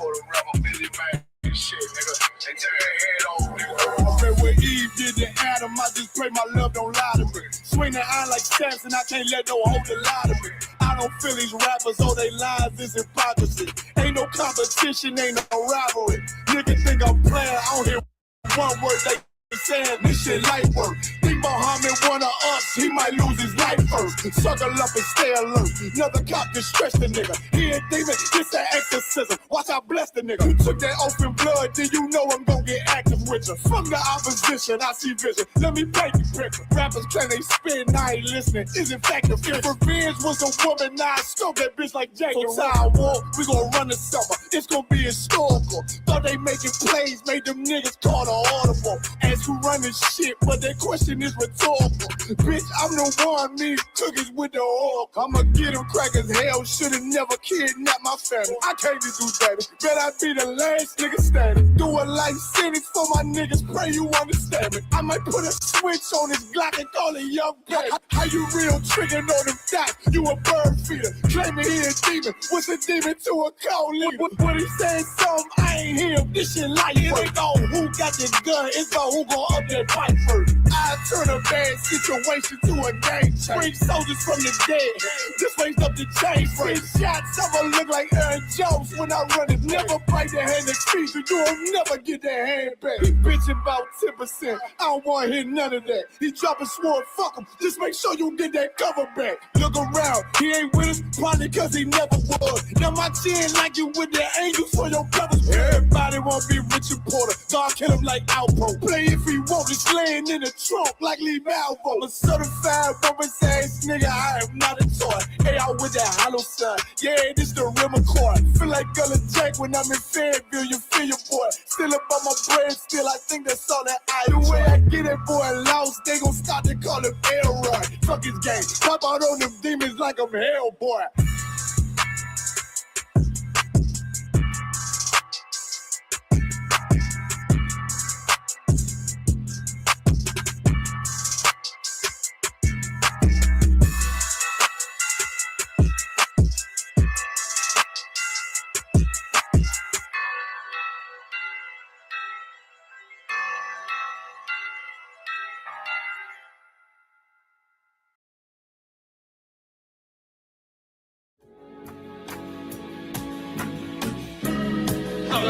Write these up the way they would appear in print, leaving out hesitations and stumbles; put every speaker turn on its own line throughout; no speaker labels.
for the rubber Billy man. Shit, nigga. They turn their head over, nigga. I read what Eve did to Adam. I just pray my love don't lie to me. Swing the iron like Samson. I can't let no hoe lie to me. I don't feel these rappers, all they lies is hypocrisy. Ain't no competition, ain't no rivalry. Nigga think I'm playing, I don't hear one word they saying this shit light work. Think Muhammad one of us, he might lose his life first. Suckle up and stay alert. Another cop can stretch the nigga. He ain't demon, this an exorcism. Watch I bless the nigga. You took that open blood, then you know I'm gonna get active with you. From the opposition, I see vision. Let me paint the picture. Rappers claim they spin, I ain't listening. Is in fact the fear. Revenge was a woman, now I stroke that bitch like Jacob. So I walk, we gon' run the summer. It's gonna be historical. Thought they making plays, made them niggas call the audible. As who run this shit, but that question is rhetorical. Bitch, I'm the one, me cookies with the oil. I'ma get them crackers, hell, should've never kidnapped my family. I can't do that. Bet I be the last nigga standing. Do a life sentence for my niggas, pray you understand me. I might put a switch on this Glock and call it young baby. How you real trigger on them dots? You a bird feeder, claiming he a demon. What's a demon to a cold leader? What he saying something, I ain't hear. This shit like it ain't go who got the gun, it's go who gon' up that fight first. I turn a bad situation to a game change. Bring soldiers from the dead, just raise up the chain frame. Shots, I'ma look like Aaron Jones when I run it. Never bite the hand that feeds you, you'll never get that hand back. He bitchin' about 10%, I don't wanna hear none of that. He dropping sword, fuck him, just make sure you get that cover back. Look around, he ain't with us, probably cause he never was. Now my chin like you with the angels for your brothers. Everybody wanna be Richard Porter, God kill him like Alpo. Play if he want, it's laying in the trunk like Lee Malvo. I'm a certified rubber-ass nigga, I am not a toy. Hey, out with that hollow sign, yeah, this the real McCoy. Feel like Gullah Jack when I'm in Fayetteville, you feel your boy. Still up on my bread, still I think that's all that I do. The way I get that boy lost, they gon' start to call him Elroy. Fuck his game, pop out on them demons like I'm Hellboy.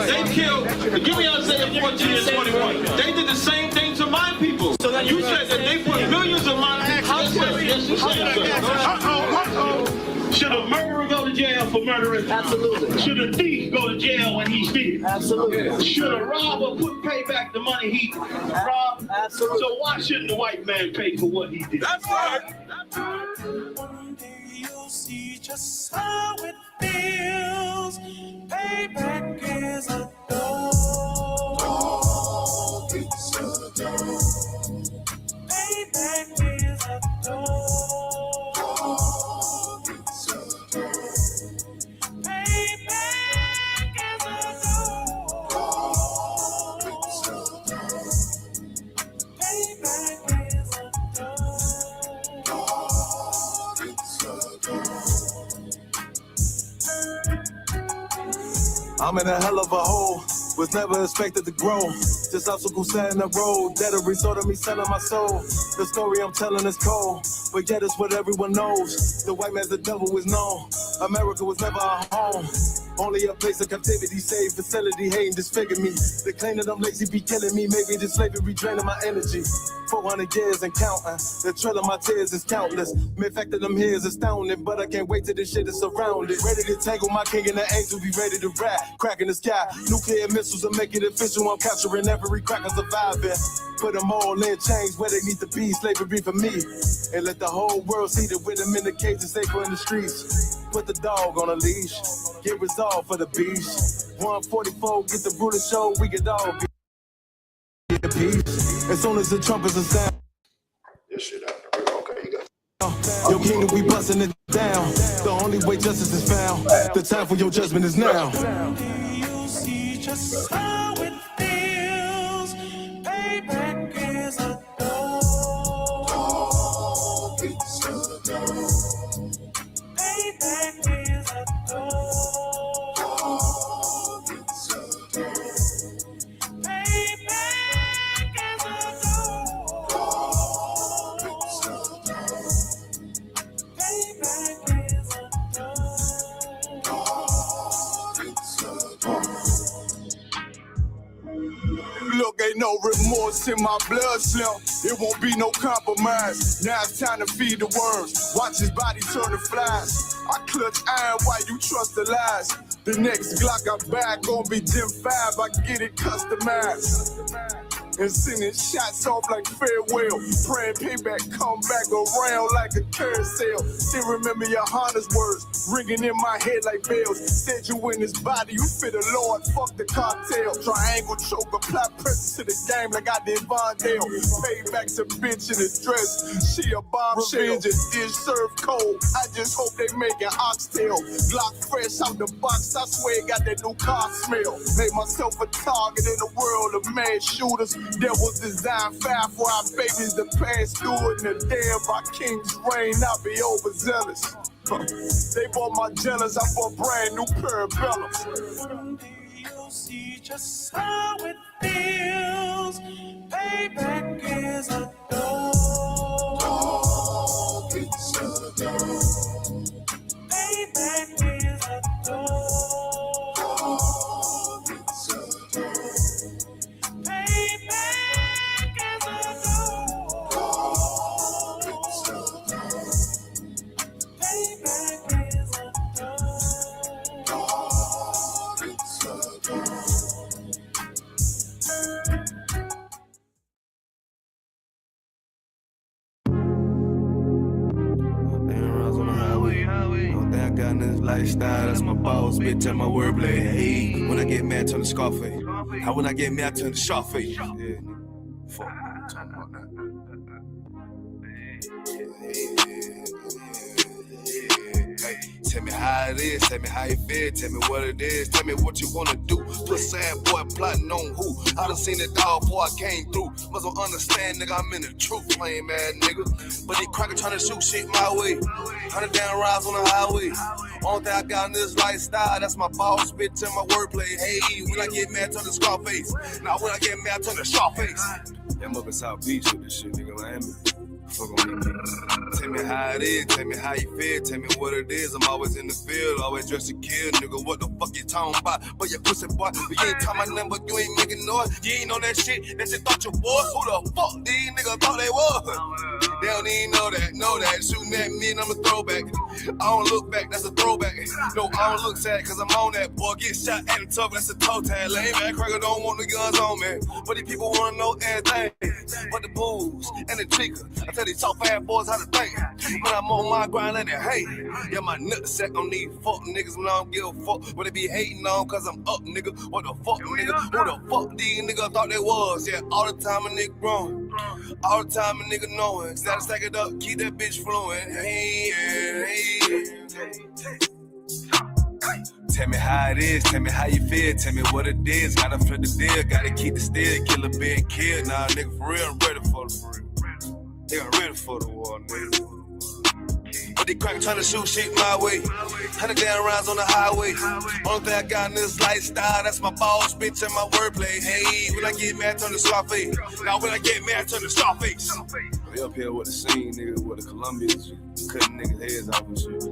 They killed, give me Isaiah 14 and 21. They did the same thing to my people. So that you said that they put millions of my houses. Yes, you said so.
Should a murderer go to jail for murdering?
Absolutely.
Should a thief go to jail when he steals?
Absolutely.
Should a robber pay back the money he robbed?
Absolutely.
So why shouldn't the white man pay for what he did?
That's right.
One day you'll see just how it feels. Payback is a dog. It's a dog. Payback is a dog. It's a dog. Payback is a dog. It's a dog. Payback is a dog. It's a dog.
I'm in a hell of a hole, was never expected to grow. Just obstacles set in the road, that a result of me selling my soul. The story I'm telling is cold, but yet it's what everyone knows. The white man's the devil is known. America was never our home. Only a place of captivity, safe facility, hating, disfigure me. They claim that I'm lazy, be killing me. Maybe this slavery draining my energy. 400 years and counting. The trail of my tears is countless. The fact that I'm here is astounding, but I can't wait till this shit is surrounded. Ready to tangle my king and the angel, be ready to rap. Crack in the sky, nuclear missiles will make it official. I'm capturing every cracker surviving. Put them all in chains where they need to be. Slavery for me. And let the whole world see that with them in the cage and safer in the streets. Put the dog on a leash. Get resolved for the beast. 144, get the brutal show. We could all be at peace. As soon as the trumpets are sound.
This shit out there. Okay, you got
Your kingdom, we busting it down. The only way justice is found. The time for your judgment is now.
You'll see just how it feels. Payback is a dog. It's a dog. Payback is a dog.
remorse in my blood slim. It won't be no compromise. Now it's time to feed the worms. Watch his body turn to flies. I clutch iron while you trust the lies. The next Glock I buy gon' be Gen 5. I get it customized. And sending shots off like farewell. Praying payback come back around like a carousel. Still remember your Honda's words ringing in my head like bells. Said you in his body, you fit the Lord, fuck the cartel. Triangle choke, apply pressure to the game like I did Vondale. Payback's a bitch in a dress, she a bombshell. Just is served cold, I just hope they make an oxtail. Glock fresh out the box, I swear it got that new car smell. Made myself a target in the world of mad shooters. There was design 5 for our babies to pass through it. And the day of our king's reign, I'll be overzealous. They bought my jealous, I bought brand new parabellums.
You'll see just how it feels. Payback is a dog.
It's a dog.
Payback is a dog.
It's a dog.
Payback is a dog.
It's a dog.
Payback is a dog.
It's a dog. Got this lifestyle, that's my boss, bitch, and my wordplay. Hey, when I get mad, turn the Scarface. How when I get mad, turn the Sharface. Yeah, fuck, I'm talking about that. Hey, tell me how it is, tell me how you feel, tell me what it is, tell me what you wanna do. Put sad boy plotting on who? I done seen it all before I came through. Must don't understand, nigga, I'm in the truth, lame ass nigga. But these crackers trying to shoot shit my way. 100 down rides on the highway. Only thing I got in this lifestyle, that's my boss, bitch, and my wordplay. Hey, when I get mad, turn the Scarface. Now when I get mad, turn the Sharface. I'm up in South Beach with this shit, nigga, Miami. Fuck on me. Tell me how it is, tell me how you feel, tell me what it is. I'm always in the field, always dressed to kill, nigga. What the fuck you talking about? But your pussy boy, you ain't talking about nothing, but you ain't making noise. You ain't know that shit thought you was. Who the fuck these niggas thought they was? They don't even know that. Shooting at me and I'm a throwback. I don't look back, that's a throwback. No, I don't look sad, cause I'm on that. Boy, get shot at the top, that's a toe tag. Lame man, cracker don't want the guns on me. But these people wanna know everything. But the booze and the chica, I tell these soft ass boys how to think. But I'm on my grind and they hate. Yeah, my nutsack on these fuck niggas when I don't give a fuck. What they be hating on, cause I'm up, nigga. What the fuck, nigga? Who the fuck these niggas thought they was? Yeah, all the time a nigga growing. All the time a nigga knowing. Gotta stack it up, keep that bitch flowing. Hey. Tell me how it is, tell me how you feel, tell me what it is. Gotta flip the deal, gotta keep the steel, kill a being killed. Nah, nigga, for real, I'm ready for the real. Nigga, ready for the war, nigga. But they crack trying to shoot shit my way. 100 down rounds on the highway. Only thing I got in this lifestyle, that's my boss, bitch, and my wordplay. Hey, when I get mad, turn the Scarface. Now when I get mad, turn the Scarface. We up here with the scene, nigga, with the Colombians, cutting niggas' heads off and shit.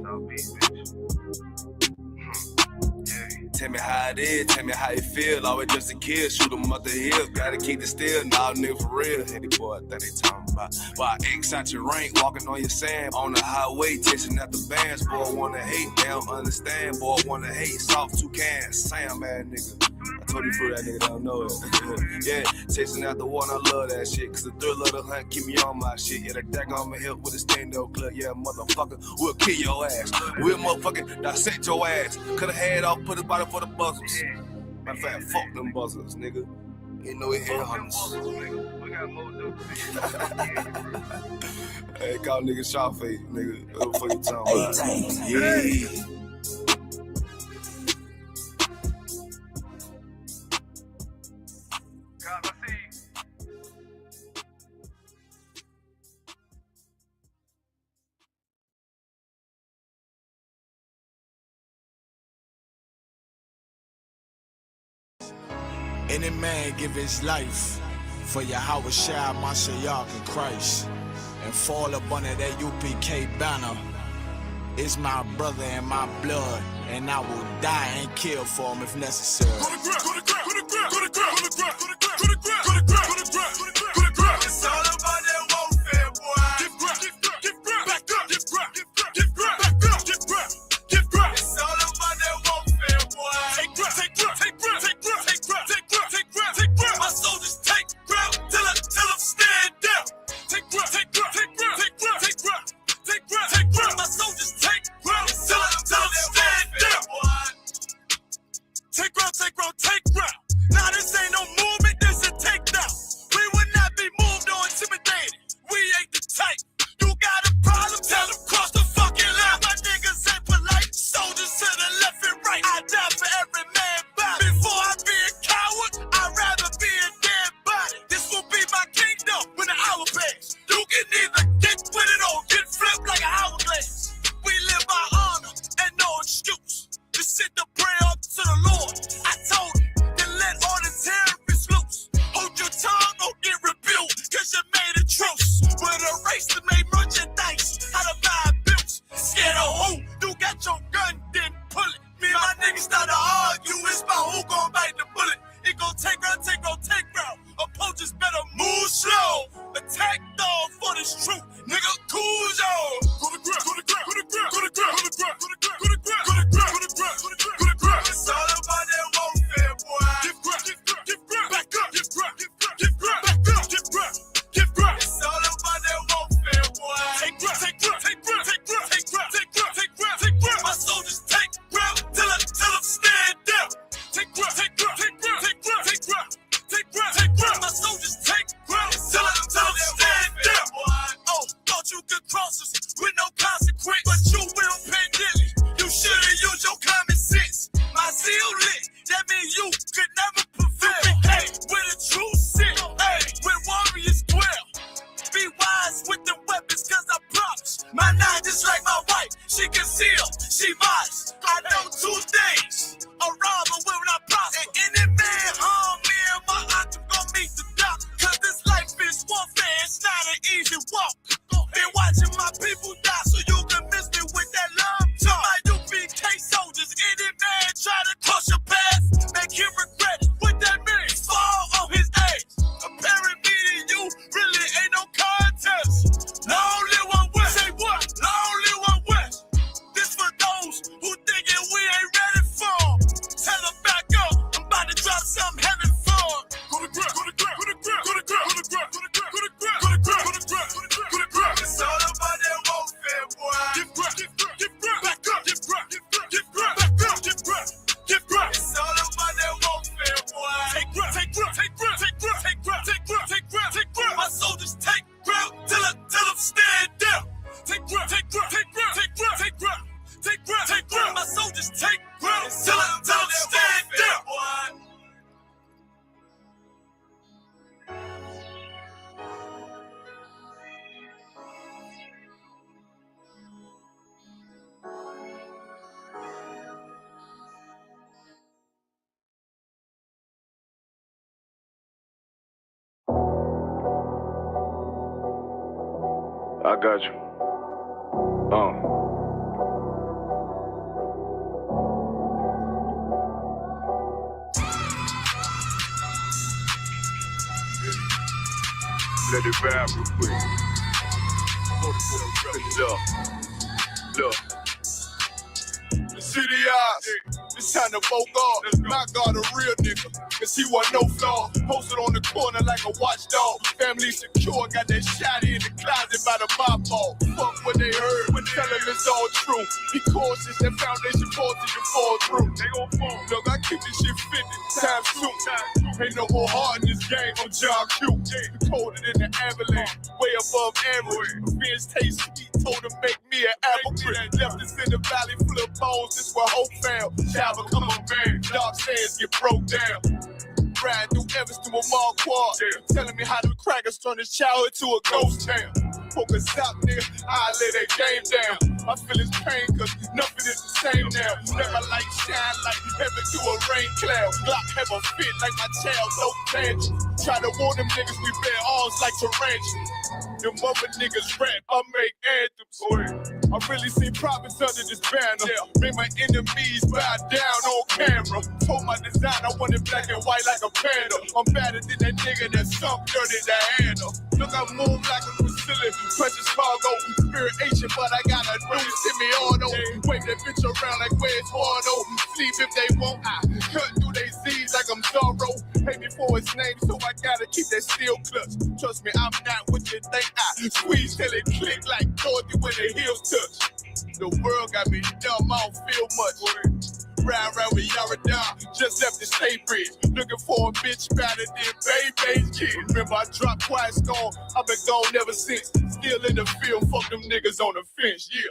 Tell me how it is, tell me how you feel. Always just a kid, shoot 'em up the hill. Gotta keep it still, nah, nigga, for real. Hey, the boy, I think they talking about. Why X out your rank, walking on your sand. On the highway, chasing at the bands. Boy, wanna hate, they don't understand. Boy, wanna hate, soft toucan, Sam, man, nigga. I told you for that nigga don't know it. Yeah, chasing out the one, I love that shit. Cause the thrill of the hunt keep me on my shit. Yeah, the deck on my hip with a stand-up club. Yeah, motherfucker, we'll kill your ass. We'll motherfucking dissect your ass. Cut a head off, put a body for the buzzers. Matter of fact, fuck them buzzers, nigga. Ain't no head hunters. Hey, call nigga Sharface, nigga. What the fuck you talking about? Yeah.
Any man give his life for Yahweh Shai, Mashiach, and Christ, and fall up under that UPK banner. It's my brother and my blood, and I will die and kill for him if necessary.
Go to ground, go to ground, go to ground, go to ground, go to ground, go to ground, go to ground, go to ground.
take ground, take ground. Now this ain't no movement, this a takedown. We would not be moved or intimidated. We ain't the type. You got a problem, tell them cross the fucking line. My niggas ain't polite, soldiers to the left and right. I die for every man body. Before I be a coward, I'd rather be a dead body. This will be my kingdom when the hour passes. You can either get with it or get flipped like an hourglass. We live by honor and no excuse. Just sit to pray up to the Lord. I told him to let all the terrorists loose. Hold your tongue or get rebuked, cause you made a truce. With a race to make merchandise, how to buy bills. Scared of who? You got your gun, then pull it. Me and my niggas start to argue, it's about who gon' bite the bullet. It gon' take ground, take ground, take ground. Approaches better move slow. Attack dog for this truth. Nigga, cool on. Go to ground, go to ground, go to ground, go to ground, go to ground, go to ground, go to ground, go to ground, go to ground, go to ground, go to ground. It's all about that warfare, boy. Give ground, give ground, give ground, back up, give ground, give ground, give ground, back up, give ground, give ground. It's all about that warfare, boy. Take ground, take ground, take ground, take ground, take ground, take ground, take ground, take ground. My soldiers take ground till I'm stand down. Take ground, take ground, take ground, take ground, take ground, take ground, take ground. My soldiers take ground till I'm stand down. Oh, thought you could cross us with no consequence, but you will pay dearly. You should've used your common sense. My zeal lit, that means you could never prevail. Hey, with a true sin, hey, when warriors dwell. Be wise with the weapons, cause I promise. My nine just like my wife, she concealed, she modest. I know two things, a robber will not prosper. And any man harm me and my aunt gon' meet the doctor. Cause this life is warfare, it's not an easy walk. Been watching my people die so you can miss me with that love talk. My UPK soldiers, any man try to cross your path, make him regret it. What that means? Fall on his age. Comparing me to you really ain't no contest. Lonely one west. Say what? Lonely one west. This for those who thinking we ain't ready for. Tell them back up. I'm about to drop something heavy for. Go to ground, go to ground, go to ground, go to ground, go to ground, go to ground, go to ground, go to ground, go to ground, go to ground. It's all about that warfare, boy. Give ground, give ground, give ground, back up, give ground, give ground, give ground, back up, give ground, give ground. It's all about that warfare, boy. Take ground, take ground, take ground, take ground, take ground, take ground, take ground, take ground. My soldiers take ground till I'm stand down. Take ground, take ground, take ground, take ground, take ground, take ground, take ground. My soldiers take ground till I'm stand down.
I got you. Let it vibe real quick. Look.
City eyes, it's time to vote God. My God, a real nigga, cause he wasn't no flaw. Posted on the corner like a watchdog. Family secure, got that shot in the closet by the mob ball. Fuck what they heard, when tell them it's all true. Be cautious, that foundation voltage you fall through. They gon' fall. Look, I keep this shit 50 times 2. Ain't no more heart in this game, I'm John Q. Colder than the avalanche, way above average. Revenge taste sweet, told him make me an apple crisp. Left us in the valley full of bones, this where hope found. Java come on, man, dark sands get broke down. Riding through Evans to a mall quad, telling me how the crackers turn his childhood to a ghost town. Focus out, nigga, I lay that game down. I feel his pain, cause nothing is the same now. Let my light shine like heaven through a rain cloud. Glock have a fit like my child, no tangent. Try to warn them niggas, we bear arms like tarantulas. Them mother niggas rap, I make anthems. I really see profits under this banner. Make my enemies bow down on camera. Told my design I wanted black and white like a panda. I'm better than that nigga that sunk dirty Diana. Look, I move like a Brazilian, precious cargo, spirit Asian, but I got a new semi-auto. Wave that bitch around like where's Wardo. Sleep if they won't, I cut through they Z's like I'm Zorro. Pay me for his name, so I gotta keep that steel clutch. Trust me, I'm not what you think. I squeeze till it click like Dorothy when the heels touch. The world got me dumb, I don't feel much. round with Yaradon. Just left the state bridge. Looking for a bitch better than Baby's kid. Remember, I dropped Quiet Storm. I've been gone ever since. Still in the field. Fuck them niggas on the fence. Yeah.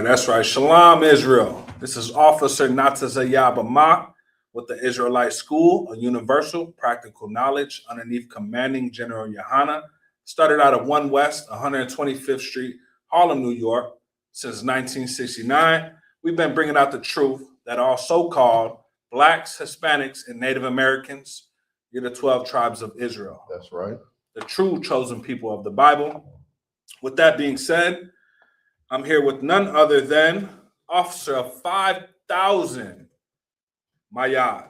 That's right. Shalom, Israel. This is Officer Natazaya Bama with the Israelite School of Universal Practical Knowledge underneath Commanding General Yohana. Started out at 1 West 125th Street, Harlem, New York. Since 1969, we've been bringing out the truth that all so-called Blacks, Hispanics, and Native Americans, you're the 12 tribes of Israel.
That's right.
The true chosen people of the Bible. With that being said, I'm here with none other than Officer of 5,000, Mayad.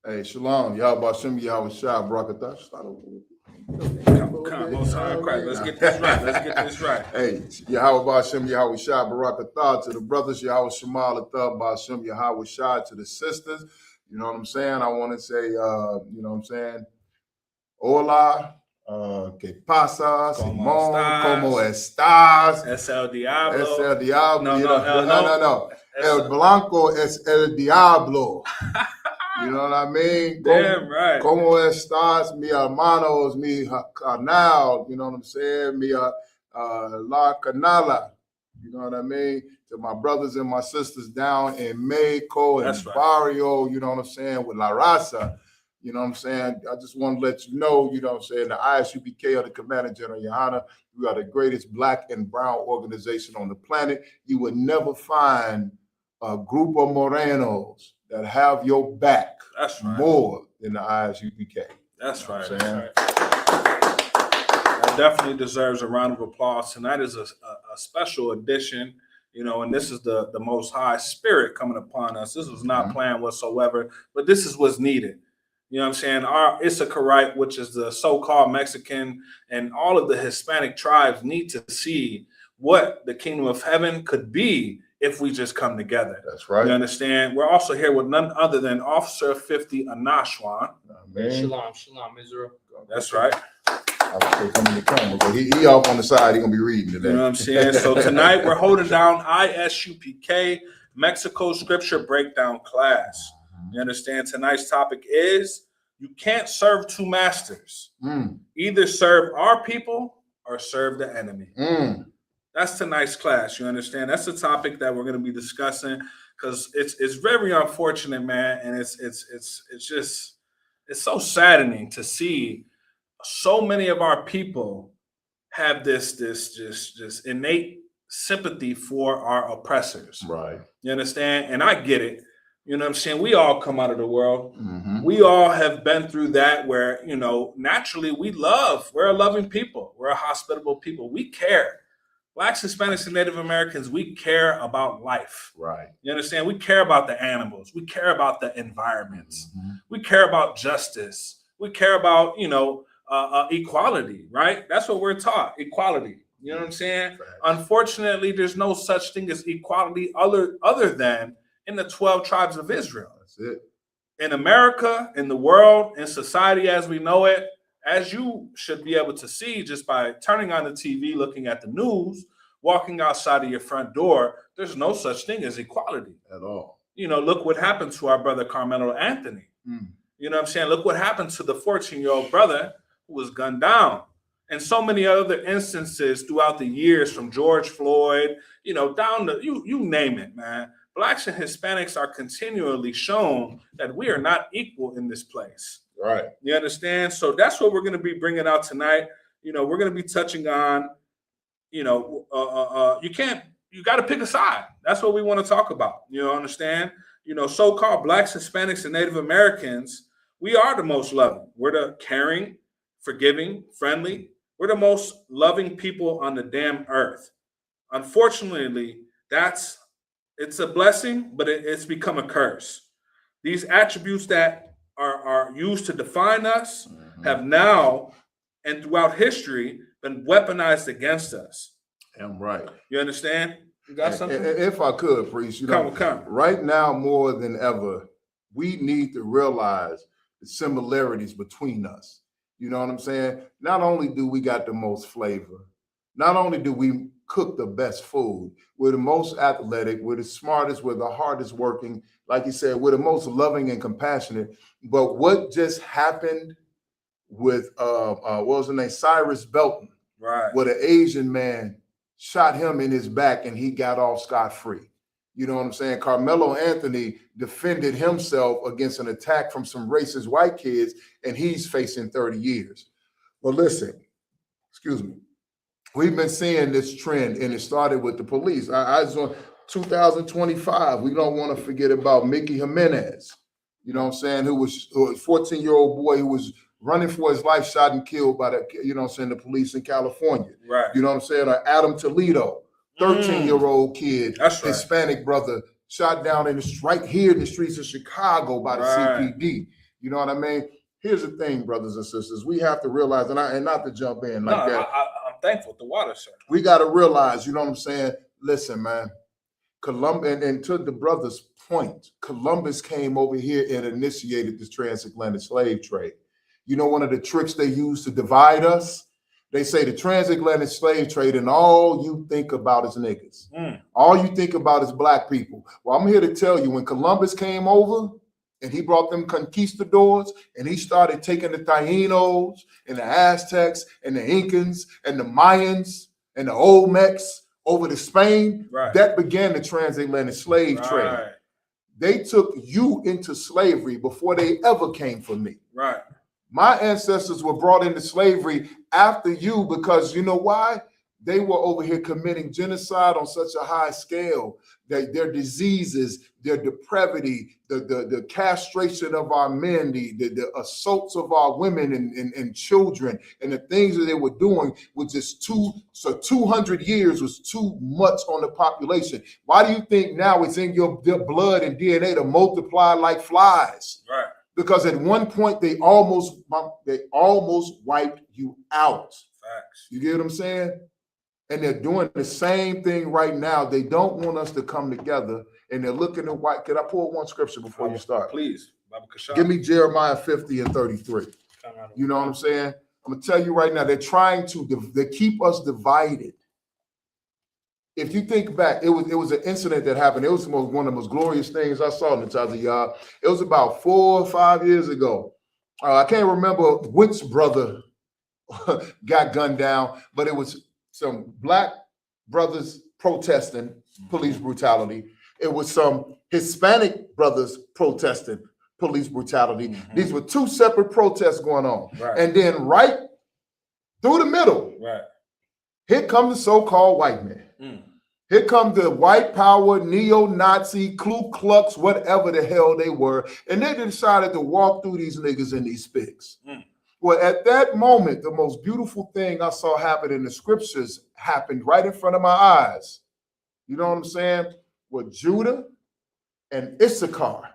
Hey, Shalom. Yahweh Shem, Yahweh Shah, Barakatah.
Come, Most High Christ. Let's get this right.
Hey, Yahweh Shem, Yahweh Shah, Barakatah. To the brothers, Yahweh Shema, Latah, Bashem, Yahweh Shah. To the sisters, you know what I'm saying? I want to say, you know what I'm saying? Hola. ¿Qué pasa, Simón? ¿Cómo estás?
Es el diablo.
Es el diablo. No.
Es
El blanco es el diablo. You know what I mean?
Damn right.
¿Cómo estás, mi hermanos, mi canal? You know what I'm saying? Mi la canala. You know what I mean? To my brothers and my sisters down in Mexico and Barrio, you know what I'm saying, with La Raza. You know what I'm saying? I just want to let you know, you know what I'm saying, the ISUPK of the Commander General Yohana, we are the greatest black and brown organization on the planet. You would never find a group of Morenos that have your back more than the ISUPK.
That's right. That definitely deserves a round of applause. Tonight is a special edition, you know, and this is the Most High Spirit coming upon us. This was not planned whatsoever, but this is what's needed. You know what I'm saying? Our Issacharite, which is the so-called Mexican, and all of the Hispanic tribes need to see what the kingdom of heaven could be if we just come together.
That's right.
You understand? We're also here with none other than Officer 50 Anashwan.
Shalom, Israel.
That's right.
I was still coming to camera, but he off on the side. He's going to be reading today.
You know what I'm saying? So tonight we're holding down ISUPK, Mexico Scripture Breakdown class. You understand? Tonight's topic is you can't serve two masters. Either serve our people or serve the enemy. That's tonight's class. You understand? That's the topic that we're going to be discussing because it's very unfortunate, man, and it's so saddening to see so many of our people have this just innate sympathy for our oppressors.
Right.
You understand? And I get it. You know what I'm saying? We all come out of the world. We all have been through that where, you know, naturally we're a loving people. We're a hospitable people. We care. Blacks, Hispanics, and Native Americans, we care about life.
Right.
You understand? We care about the animals. We care about the environments. We care about justice. We care about, you know, equality, right? That's what we're taught, equality. You know what I'm saying?
Right.
Unfortunately, there's no such thing as equality other than in the 12 tribes of Israel.
That's it.
In America, in the world, in society as we know it, as you should be able to see just by turning on the TV, looking at the news, walking outside of your front door, there's no such thing as equality.
At all.
You know, look what happened to our brother Carmelo Anthony. You know what I'm saying? Look what happened to the 14-year-old brother who was gunned down. and so many other instances throughout the years, from George Floyd, down to you name it, man. Blacks and Hispanics are continually shown that we are not equal in this place.
Right.
You understand? So that's what we're going to be bringing out tonight. We're going to be touching on, you got to pick a side. That's what we want to talk about. Understand? So-called Blacks, Hispanics, and Native Americans, we are the most loving. We're the caring, forgiving, friendly. We're the most loving people on the damn earth. Unfortunately, it's a blessing, but it's become a curse. These attributes that are used to define us have now and throughout history been weaponized against us.
I'm right.
You understand? You got something?
If I could, Priest,
come.
Right now more than ever, we need to realize the similarities between us. You know what I'm saying? Not only do we got the most flavor, not only do we cook the best food, we're the most athletic, we're the smartest, we're the hardest working. Like you said, we're the most loving and compassionate. But what just happened with what was his name, Cyrus Belton,
right?
Where the Asian man shot him in his back and he got off scot-free. You know what I'm saying? Carmelo Anthony defended himself against an attack from some racist white kids, and he's facing 30 years. But listen, excuse me. We've been seeing this trend, and it started with the police. I was on 2025. We don't want to forget about Mickey Jimenez, you know what I'm saying, who was a 14-year-old boy who was running for his life, shot and killed by the police in California.
Right.
You know what I'm saying? Or Adam Toledo, 13-year-old kid,
that's right.
Hispanic brother, shot down right here in the streets of Chicago by the CPD. You know what I mean? Here's the thing, brothers and sisters. We have to realize, and not to jump in like that.
I'm thankful to water, sir.
We got to realize, you know what I'm saying? Listen, man, Columbus, and to the brother's point, Columbus came over here and initiated this transatlantic slave trade. You know, one of the tricks they use to divide us, they say the transatlantic slave trade, and all you think about is niggas. All you think about is black people. Well, I'm here to tell you, when Columbus came over and he brought them conquistadors and he started taking the Tainos and the Aztecs and the Incans and the Mayans and the Olmecs over to Spain, that began the transatlantic slave trade. They took you into slavery before they ever came for me.
Right.
My ancestors were brought into slavery after you because you know why? They were over here committing genocide on such a high scale that their diseases, their depravity, the castration of our men, the assaults of our women and children, and the things that they were doing was just 200 years was too much on the population. Why do you think now it's in your blood and DNA to multiply like flies?
Right.
Because at one point they almost wiped you out.
Facts.
You get what I'm saying? And they're doing the same thing right now. They don't want us to come together, and they're looking at white. Can I pull one scripture before you start?
Please.
Give me Jeremiah 50 and 33. You know what I'm saying? I'm gonna tell you right now, they're trying to they keep us divided. If you think back, it was an incident that happened. It was one of the most glorious things I saw in the time of y'all. It was about 4 or 5 years ago. I can't remember which brother got gunned down, but it was some black brothers protesting police brutality. It was some Hispanic brothers protesting police brutality. These were two separate protests going on.
Right.
And then right through the middle, here come the so-called white man. Here come the white power, neo-Nazi, Ku Klux, whatever the hell they were. And they decided to walk through these niggas in these pigs. Well, at that moment, the most beautiful thing I saw happen in the scriptures happened right in front of my eyes. You know what I'm saying? Where Judah and Issachar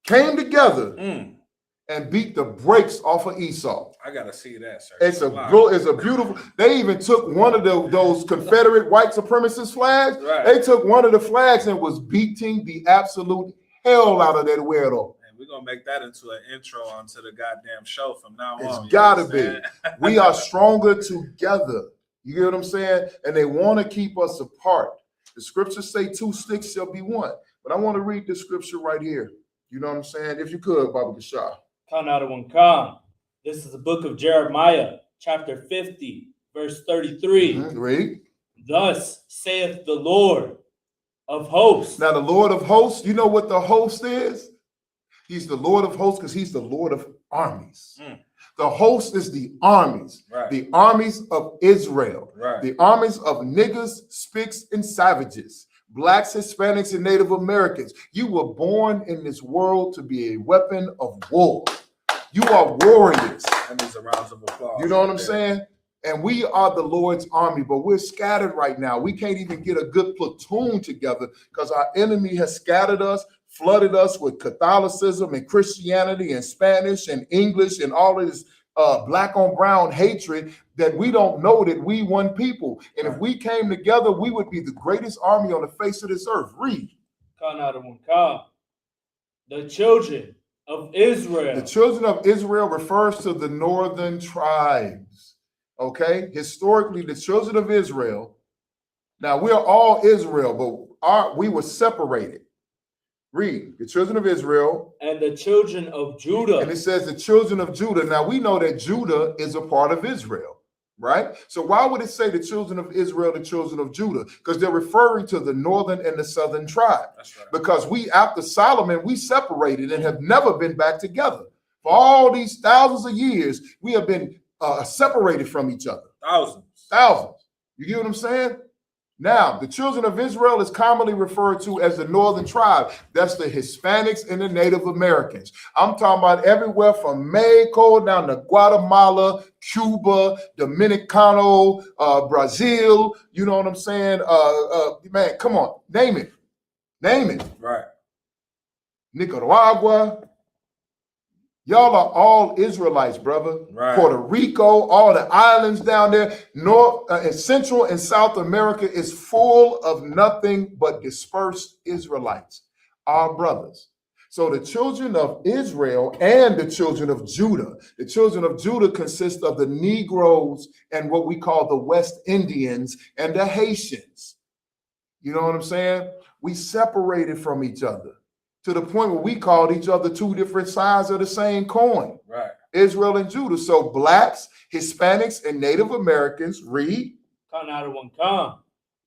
came together and beat the brakes off of Esau.
I gotta see that, sir.
It's a beautiful. They even took one of those Confederate white supremacist flags.
Right.
They took one of the flags and was beating the absolute hell out of that weirdo.
We're gonna make that into an intro onto the goddamn show from now on.
It's gotta be. We are stronger together. You get what I'm saying? And they want to keep us apart. The scriptures say 2 sticks shall be one. But I want to read this scripture right here. You know what I'm saying? If you could, Baba Kashah.
Khan out of one Khan. This is the book of Jeremiah, chapter 50, verse 33.
Read.
Thus saith the Lord of hosts.
Now, the Lord of hosts, you know what the host is? He's the Lord of hosts because he's the Lord of armies. The host is the armies, the armies of Israel, the armies of niggas, spicks, and savages, blacks, Hispanics, and Native Americans. You were born in this world to be a weapon of war. You are warriors.
That needs a round of applause.
You know what I'm saying? And we are the Lord's army, but we're scattered right now. We can't even get a good platoon together because our enemy has scattered us, flooded us with Catholicism and Christianity and Spanish and English and all of this black on brown hatred that we don't know that we one people. And if we came together, we would be the greatest army on the face of this earth. Read.
The children of Israel.
The children of Israel refers to the northern tribes. Okay? Historically, the children of Israel. Now, we're all Israel, but we were separated. Read. The children of Israel.
And the children of Judah.
And it says the children of Judah. Now, we know that Judah is a part of Israel, right? So why would it say the children of Israel, the children of Judah? Because they're referring to the northern and the southern tribe. That's right. Because we, after Solomon, we separated and have never been back together. For all these thousands of years, we have been separated from each other. Thousands. You get what I'm saying? Now, the children of Israel is commonly referred to as the northern tribe. That's the Hispanics and the Native Americans. I'm talking about everywhere from Mexico down to Guatemala, Cuba, Dominicano, Brazil. You know what I'm saying? Man, come on, name it. Name it.
Right.
Nicaragua. Y'all are all Israelites, brother.
Right.
Puerto Rico, all the islands down there, North and Central and South America is full of nothing but dispersed Israelites, our brothers. So the children of Israel and the children of Judah, the children of Judah consist of the Negroes and what we call the West Indians and the Haitians. You know what I'm saying? We separated from each other, to the point where we called each other two different sides of the same coin.
Right.
Israel and Judah. So blacks, Hispanics, and Native Americans, read.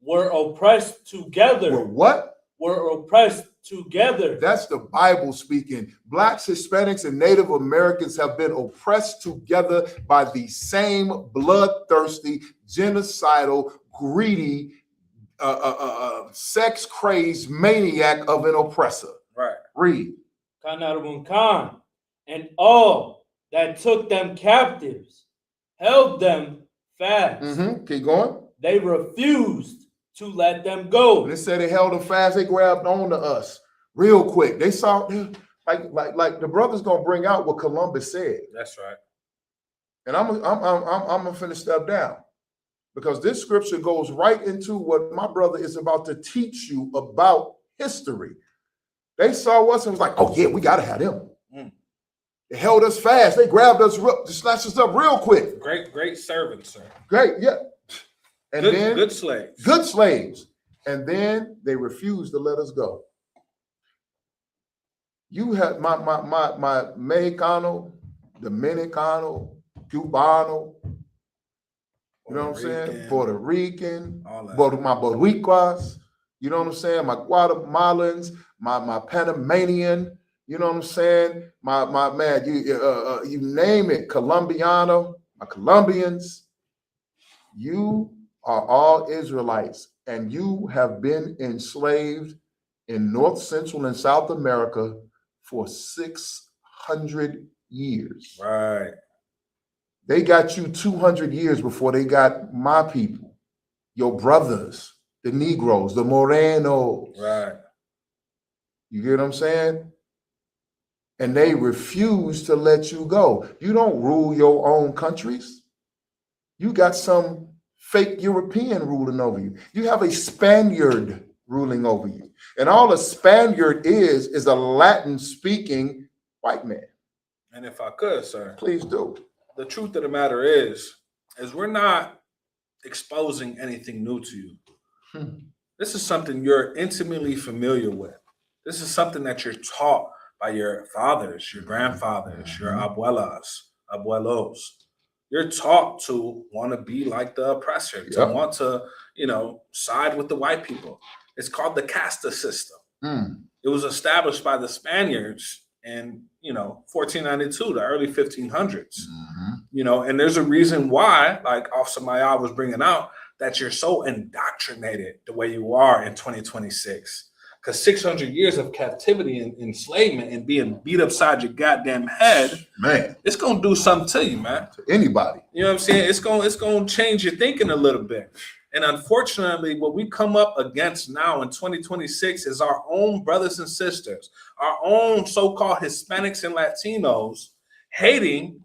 Were oppressed together.
Were what?
Were oppressed together.
That's the Bible speaking. Blacks, Hispanics, and Native Americans have been oppressed together by the same bloodthirsty, genocidal, greedy, sex-crazed maniac of an oppressor.
Right.
Read.
And all that took them captives held them fast.
Keep going.
They refused to let them go.
They said they held them fast. They grabbed on to us real quick. They saw like the brother's gonna bring out what Columbus said.
That's right.
And I'm gonna finish step down, because this scripture goes right into what my brother is about to teach you about history. They saw us and was like, oh yeah, we gotta have them. They held us fast. They grabbed us, snatched us up real quick.
Great servants, sir.
Great, yeah. And then
good slaves.
Good slaves. And then they refused to let us go. You had my Mexicano, Dominicano, Cubano, you know what I'm saying? Puerto Rican, my Boricuas, you know what I'm saying? My Guatemalans, my Panamanian, you know what I'm saying? My man, you name it, Colombiano, my Colombians. You are all Israelites, and you have been enslaved in North, Central, and South America for 600 years.
Right.
They got you 200 years before they got my people, your brothers, the Negroes, the Morenos.
Right.
You get what I'm saying? And they refuse to let you go. You don't rule your own countries. You got some fake European ruling over you. You have a Spaniard ruling over you. And all a Spaniard is a Latin-speaking white man.
And if I could, sir.
Please do.
The truth of the matter is we're not exposing anything new to you. This is something you're intimately familiar with. This is something that you're taught by your fathers, your grandfathers, your abuelas, abuelos. you're taught to want to be like the oppressor, to want to, side with the white people. It's called the casta system. It was established by the Spaniards in, 1492, the early 1500s. And there's a reason why, like Officer Maya was bringing out, that you're so indoctrinated the way you are in 2026. Because 600 years of captivity and enslavement and being beat upside your goddamn head,
man,
it's gonna do something to you, man.
To anybody.
You know what I'm saying? It's gonna change your thinking a little bit. And unfortunately, what we come up against now in 2026 is our own brothers and sisters, our own so-called Hispanics and Latinos hating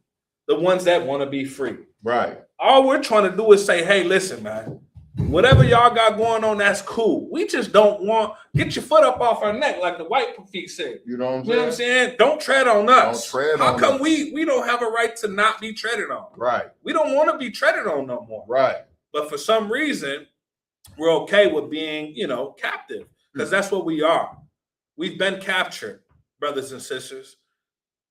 the ones that want to be free.
Right.
All we're trying to do is say, hey, listen, man, whatever y'all got going on, that's cool. We just don't want, get your foot up off our neck, like the white feet said.
You know
what I'm saying? Don't tread on us.
Don't tread
How
on
come
us.
we don't have a right to not be treaded on?
Right.
We don't want to be treaded on no more.
Right.
But for some reason, we're okay with being, captive, because that's what we are. We've been captured, brothers and sisters.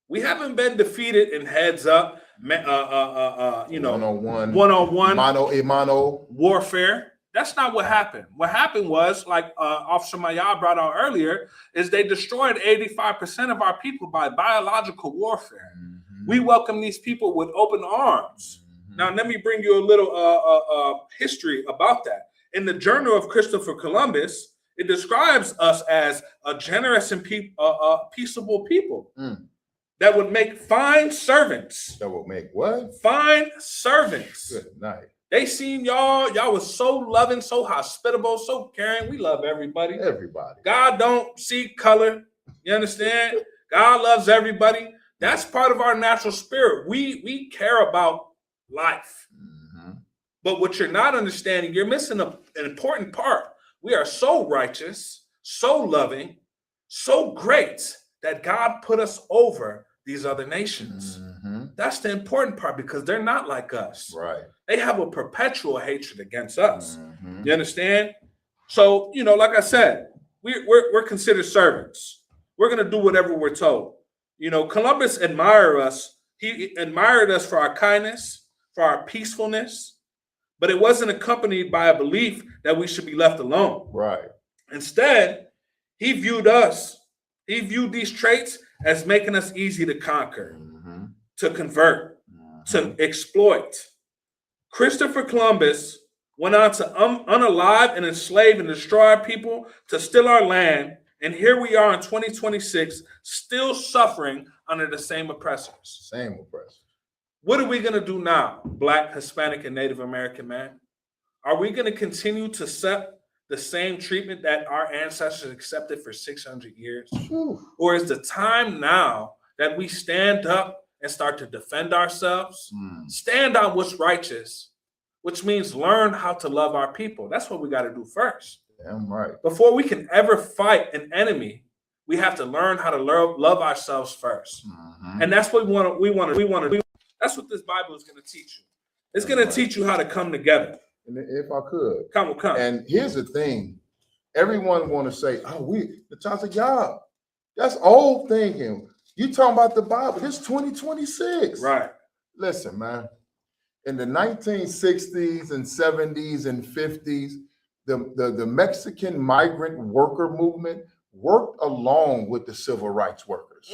We haven't been defeated in heads up, one-on-one,
mano a mano
warfare. That's not what happened. What happened was, like Officer Maya brought out earlier, is they destroyed 85% of our people by biological warfare. We welcome these people with open arms. Now, let me bring you a little history about that. In the Journal of Christopher Columbus, it describes us as a generous and peaceable people that would make fine servants.
That will make what?
Fine servants.
Good night.
They seen y'all. Y'all was so loving, so hospitable, so caring. We love everybody.
Everybody.
God don't see color. You understand? God loves everybody. That's part of our natural spirit. We care about life. But what you're not understanding, you're missing an important part. We are so righteous, so loving, so great that God put us over these other nations. That's the important part, because they're not like us.
Right.
They have a perpetual hatred against us. You understand? So, like I said, we're considered servants. We're going to do whatever we're told. Columbus admired us. He admired us for our kindness, for our peacefulness, but it wasn't accompanied by a belief that we should be left alone.
Right.
Instead, he viewed these traits as making us easy to conquer, to convert, to exploit. Christopher Columbus went on to unalive and enslave and destroy our people, to steal our land, and here we are in 2026, still suffering under the same oppressors.
Same oppressors.
What are we going to do now, Black, Hispanic, and Native American man? Are we going to continue to accept the same treatment that our ancestors accepted for 600 years? Or is the time now that we stand up and start to defend ourselves, stand on what's righteous, which means learn how to love our people? That's what we got to do first.
Damn right.
Before we can ever fight an enemy, we have to learn how to love ourselves first. And that's what we want to do. That's what this Bible is going to teach you. It's going to teach you how to come together.
And if I could.
Come.
And here's the thing. Everyone want to say, the Chasa Yah. That's old thinking. You talking about the Bible. It's 2026.
Right.
Listen, man. In the 1960s and 70s and 50s, the Mexican migrant worker movement worked along with the civil rights workers.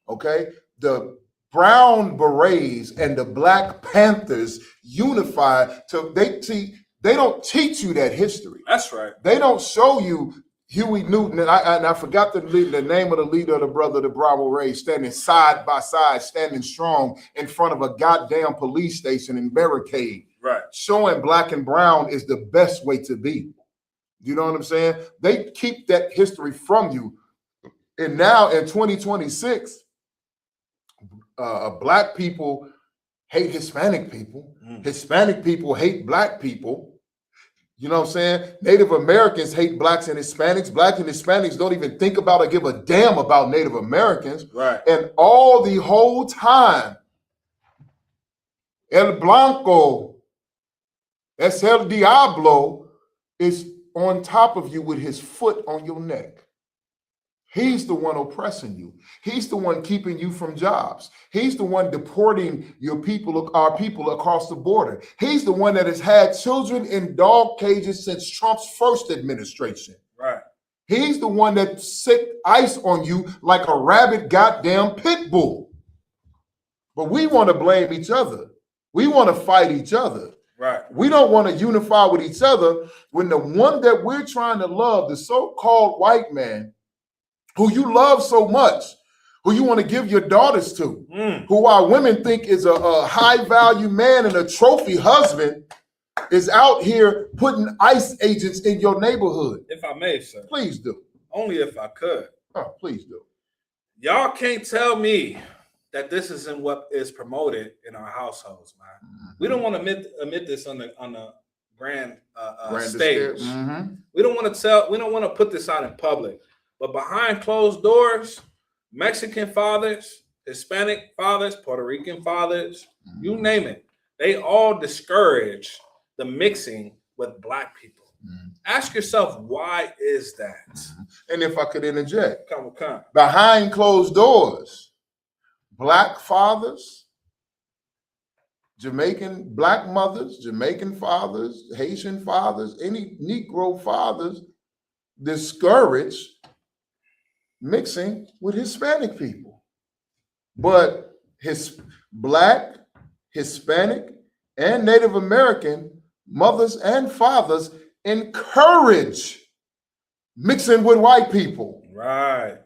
Okay? The Brown Berets and the Black Panthers unified. They don't teach you that history.
That's right.
They don't show you Huey Newton, and I forgot the name of the leader of the brother, the Bravo Rays, standing side by side, standing strong in front of a goddamn police station and barricade.
Right.
Showing black and brown is the best way to be. You know what I'm saying? They keep that history from you. And now in 2026, black people hate Hispanic people. Hispanic people hate black people. You know what I'm saying? Native Americans hate blacks and Hispanics. Black and Hispanics don't even think about or give a damn about Native Americans.
Right.
And all the whole time, El Blanco, es el Diablo, is on top of you with his foot on your neck. He's the one oppressing you. He's the one keeping you from jobs. He's the one deporting our people across the border. He's the one that has had children in dog cages since Trump's first administration.
Right.
He's the one that sick ice on you like a rabid goddamn pit bull. But we want to blame each other. We want to fight each other.
Right.
We don't want to unify with each other when the one that we're trying to love, the so-called white man, who you love so much, who you want to give your daughters to, who our women think is a high-value man and a trophy husband, is out here putting ICE agents in your neighborhood.
If I may, sir.
Please do.
Only if I could.
Oh, please do.
Y'all can't tell me that this isn't what is promoted in our households, man. We don't want to admit this on the grand stage. We don't want to put this out in public. But behind closed doors, Mexican fathers, Hispanic fathers, Puerto Rican fathers, you name it, they all discourage the mixing with Black people. Ask yourself, why is that?
And if I could interject,
Come.
Behind closed doors, Black fathers, Jamaican Black mothers, Jamaican fathers, Haitian fathers, any Negro fathers discourage mixing with Hispanic people. But his Black, Hispanic, and Native American mothers and fathers encourage mixing with white people.
Right.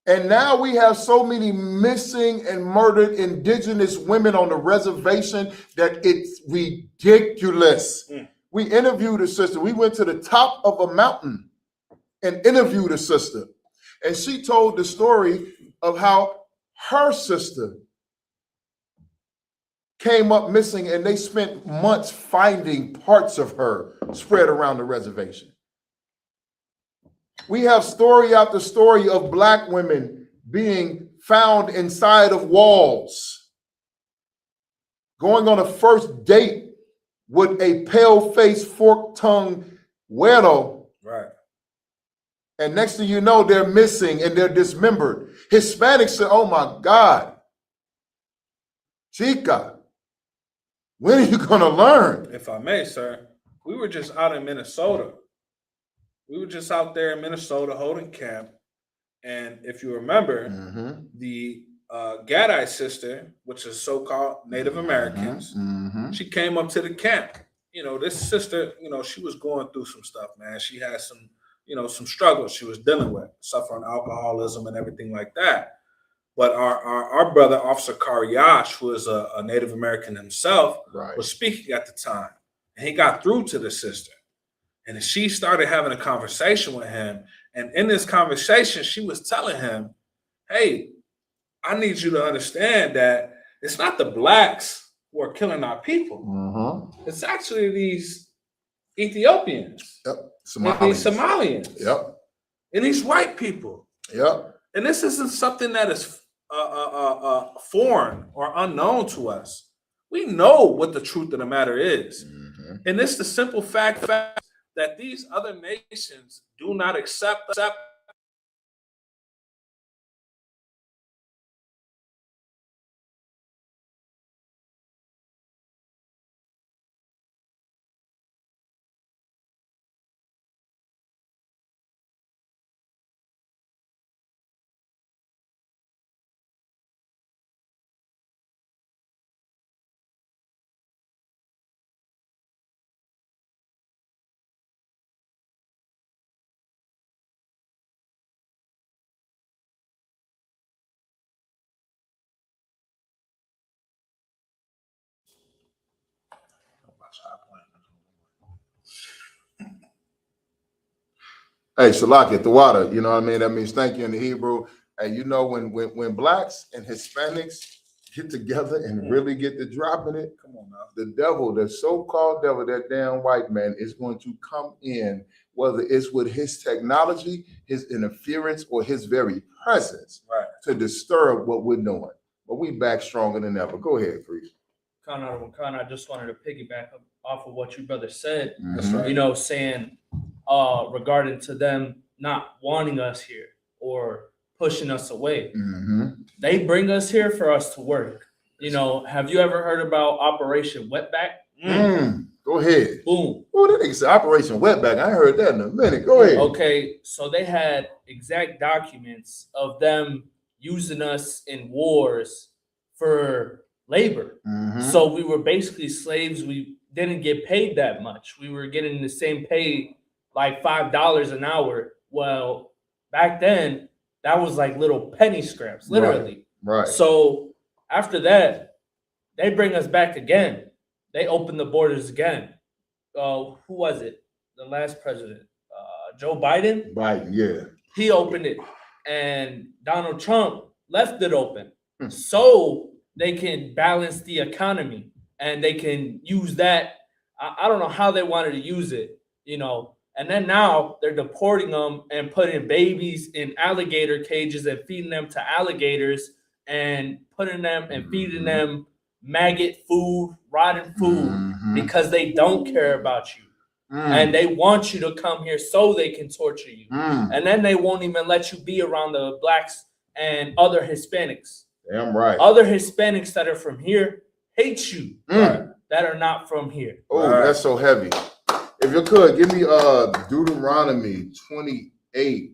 And now we have so many missing and murdered indigenous women on the reservation that it's ridiculous. We interviewed a sister. We went to the top of a mountain and interviewed a sister. And she told the story of how her sister came up missing, and they spent months finding parts of her spread around the reservation. We have story after story of Black women being found inside of walls, going on a first date with a pale-faced, fork-tongued güero.
Right.
And next thing you know, they're missing and they're dismembered. Hispanics say, oh my God, Chica, when are you gonna learn?
If I may, sir, we were just out in Minnesota. We were just out there in Minnesota holding camp. And if you remember, the Gadai sister, which is so-called Native Americans, she came up to the camp. You know, this sister, you know, she was going through some stuff, man. She had some, you know, some struggles she was dealing with, suffering alcoholism and everything like that. But our brother, Officer Karyash, who is a Native American himself, was speaking at the time. And he got through to the sister. And she started having a conversation with him. And in this conversation, she was telling him, hey, I need you to understand that it's not the Blacks who are killing our people. It's actually these Ethiopians.
Somalians.
And these Somalians. And these white people.
And
this isn't something that is foreign or unknown to us. We know what the truth of the matter is. And it's the simple fact that these other nations do not accept.
Hey, Shalak, the water, you know what I mean? That means thank you in the Hebrew. And you know, when Blacks and Hispanics get together and really get to dropping it, come on now, the devil, the so-called devil, that damn white man is going to come in, whether it's with his technology, his interference, or his very presence, to disturb what we're doing. But we back stronger than ever. Go ahead, Priest.
Khan, I just wanted to piggyback off of what you brother said.
That's right.
You know, saying regarding to them not wanting us here or pushing us away.
Mm-hmm.
They bring us here for us to work. You know, have you ever heard about Operation Wetback?
Go ahead.
Boom.
Oh, that nigga said Operation Wetback. I ain't heard that in a minute. Go ahead.
Okay, so they had exact documents of them using us in wars for labor.
Mhm.
So we were basically slaves. We didn't get paid that much. We were getting the same pay, like $5 an hour. Well, back then, that was like little penny scraps, literally.
Right.
So after that, they bring us back again. They open the borders again. Who was it? The last president, Joe Biden.
Biden, yeah.
He opened it, and Donald Trump left it open, so they can balance the economy and they can use that. I don't know how they wanted to use it, you know. And then now they're deporting them and putting babies in alligator cages and feeding them to alligators and putting them and feeding them maggot food, rotten food, because they don't care about you. And they want you to come here so they can torture you. And then they won't even let you be around the blacks and other Hispanics.
Damn right.
Other Hispanics that are from here hate you that are not from here.
Oh, that's so heavy. If you could give me Deuteronomy 28.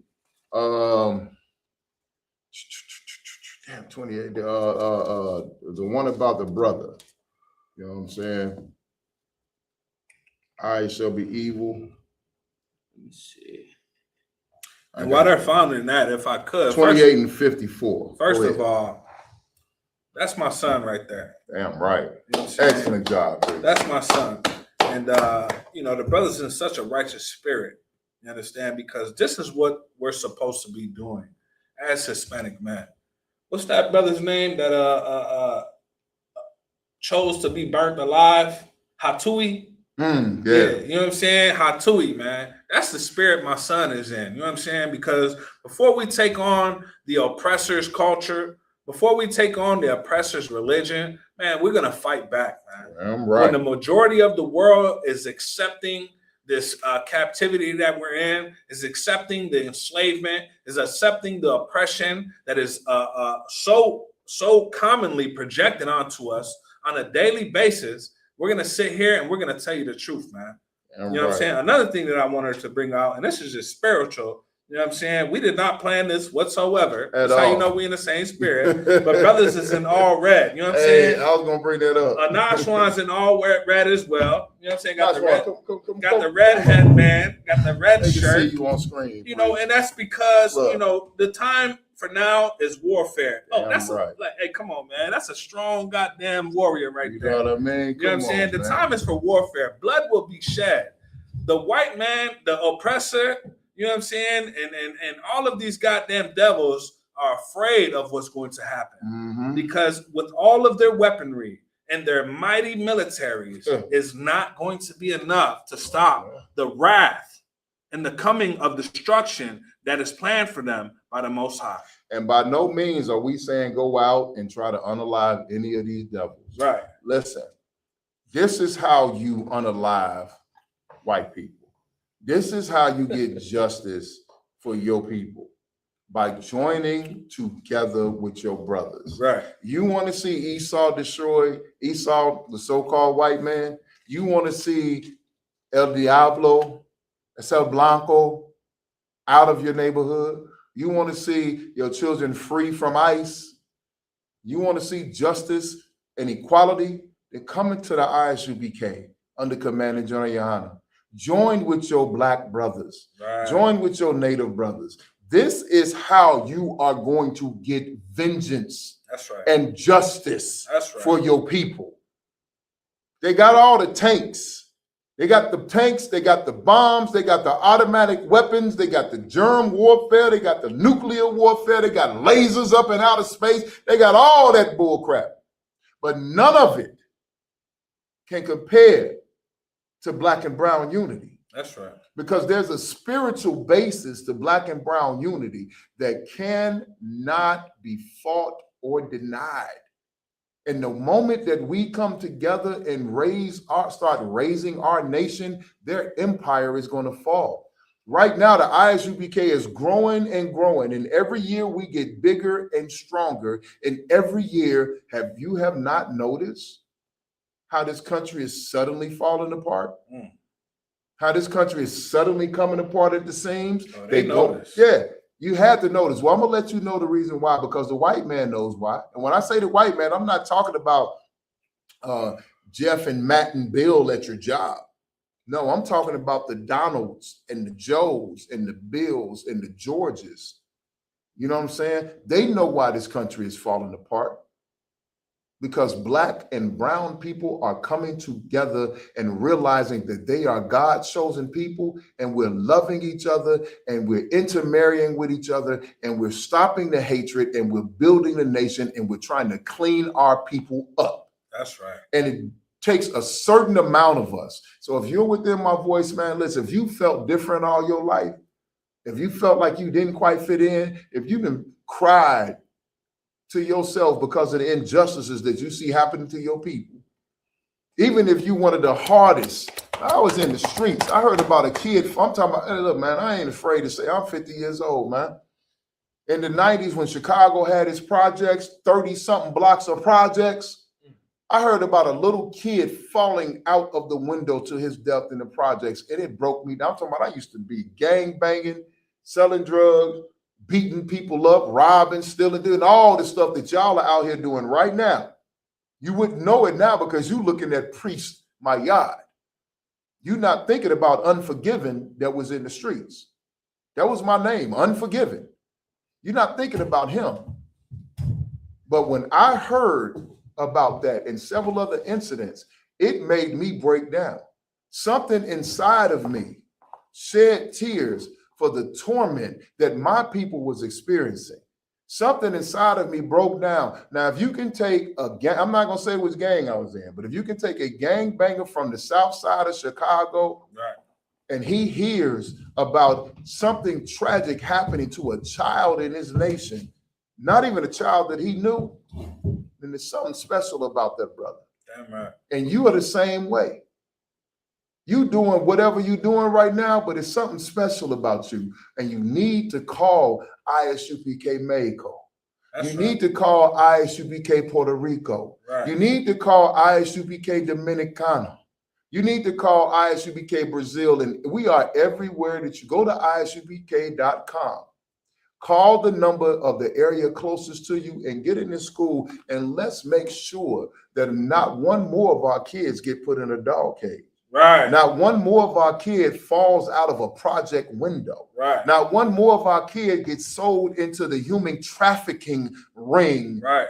Damn, 28. The one about the brother. You know what I'm saying? I shall be evil.
Let me see.
And while they're finding that, if I could,
28 and 54.
First of all, that's my son right there.
Damn right.
You know what I'm saying?
Excellent job, baby.
That's my son. And you know, the brother's in such a righteous spirit. You understand? Because this is what we're supposed to be doing as Hispanic men. What's that brother's name that chose to be burnt alive? Hatui?
Yeah.
You know what I'm saying? Hatui, man. That's the spirit my son is in. You know what I'm saying? Because before we take on the oppressor's culture, before we take on the oppressor's religion, man, we're going to fight back, man.
I'm right.
When the majority of the world is accepting this captivity that we're in, is accepting the enslavement, is accepting the oppression that is so commonly projected onto us on a daily basis, we're going to sit here and we're going to tell you the truth, man. You know what I'm saying? Another thing that I wanted to bring out, and this is just spiritual, you know what I'm saying? We did not plan this whatsoever. That's how you know we in the same spirit. But brothers is in all red. You know what I'm saying?
I was going to bring that up.
Nashwan's in all red as well. You know what I'm saying? Got the red headband, got the red shirt.
See you on screen.
You know, and that's because, you know, the time for now is warfare. Oh, that's right. Like, hey, come on, man. That's a strong goddamn warrior right there.
You know what I mean?
You know what I'm saying? The time is for warfare. Blood will be shed. The white man, the oppressor, you know what I'm saying? And all of these goddamn devils are afraid of what's going to happen. Because with all of their weaponry and their mighty militaries is not going to be enough to stop the wrath and the coming of destruction that is planned for them by the Most High.
And by no means are we saying go out and try to unalive any of these devils.
Right.
Listen, this is how you unalive white people. This is how you get justice for your people, by joining together with your brothers.
Right.
You want to see Esau destroy Esau, the so-called white man? You want to see El Diablo, El Blanco out of your neighborhood? You want to see your children free from ICE? You want to see justice and equality? Then come into the ISUBK under Commanding General Yohana. Join with your black brothers.
Right.
Join with your native brothers. This is how you are going to get vengeance.
That's right.
And justice.
That's right.
For your people. They got all the tanks. They got the tanks, they got the bombs, they got the automatic weapons, they got the germ warfare, they got the nuclear warfare, they got lasers up in outer space, they got all that bull crap. But none of it can compare to black and brown unity.
That's right.
Because there's a spiritual basis to black and brown unity that cannot be fought or denied. And the moment that we come together and start raising our nation, their empire is going to fall. Right now, the ISUPK is growing and growing, and every year we get bigger and stronger. And every year, you have not noticed how this country is suddenly falling apart? How this country is suddenly coming apart at the seams?
Oh, they notice.
Yeah, you had to notice. Well, I'm gonna let you know the reason why, because the white man knows why. And when I say the white man, I'm not talking about Jeff and Matt and Bill at your job. No, I'm talking about the Donalds and the Joes and the Bills and the Georges. You know what I'm saying? They know why this country is falling apart. Because black and brown people are coming together and realizing that they are God's chosen people, and we're loving each other and we're intermarrying with each other, and we're stopping the hatred and we're building the nation, and we're trying to clean our people up.
That's right.
And it takes a certain amount of us. So if you're within my voice, man, listen, if you felt different all your life, if you felt like you didn't quite fit in, if you've been cried to yourself because of the injustices that you see happening to your people, even if you one of the hardest, I was in the streets. I heard about a kid. I'm talking about, hey, look, man, I ain't afraid to say I'm 50 years old, man. In the 90s, when Chicago had its projects, 30-something blocks of projects, I heard about a little kid falling out of the window to his death in the projects, and it broke me down. I'm talking about I used to be gang banging, selling drugs, beating people up, robbing, stealing, doing all the stuff that y'all are out here doing right now. You wouldn't know it now because you looking at Priest Mayad. You're not thinking about Unforgiven that was in the streets. That was my name, Unforgiven. You're not thinking about him. But when I heard about that and several other incidents, it made me break down. Something inside of me shed tears for the torment that my people was experiencing. Something inside of me broke down. Now, if you can take a gang, I'm not gonna say which gang I was in, but if you can take a gang banger from the south side of Chicago, right, and he hears about something tragic happening to a child in his nation, not even a child that he knew, then there's something special about that brother.
Damn right.
And you are the same way. You doing whatever you're doing right now, but it's something special about you. And you need to call ISUPK Mexico. You need to call ISUPK Puerto Rico. Right. You need to call ISUPK Dominicana. You need to call ISUPK Brazil. And we are everywhere that you go to ISUPK.com. Call the number of the area closest to you and get in this school, and let's make sure that not one more of our kids get put in a dog cage.
Right.
Not one more of our kid falls out of a project window.
Right.
Not one more of our kid gets sold into the human trafficking ring.
Right.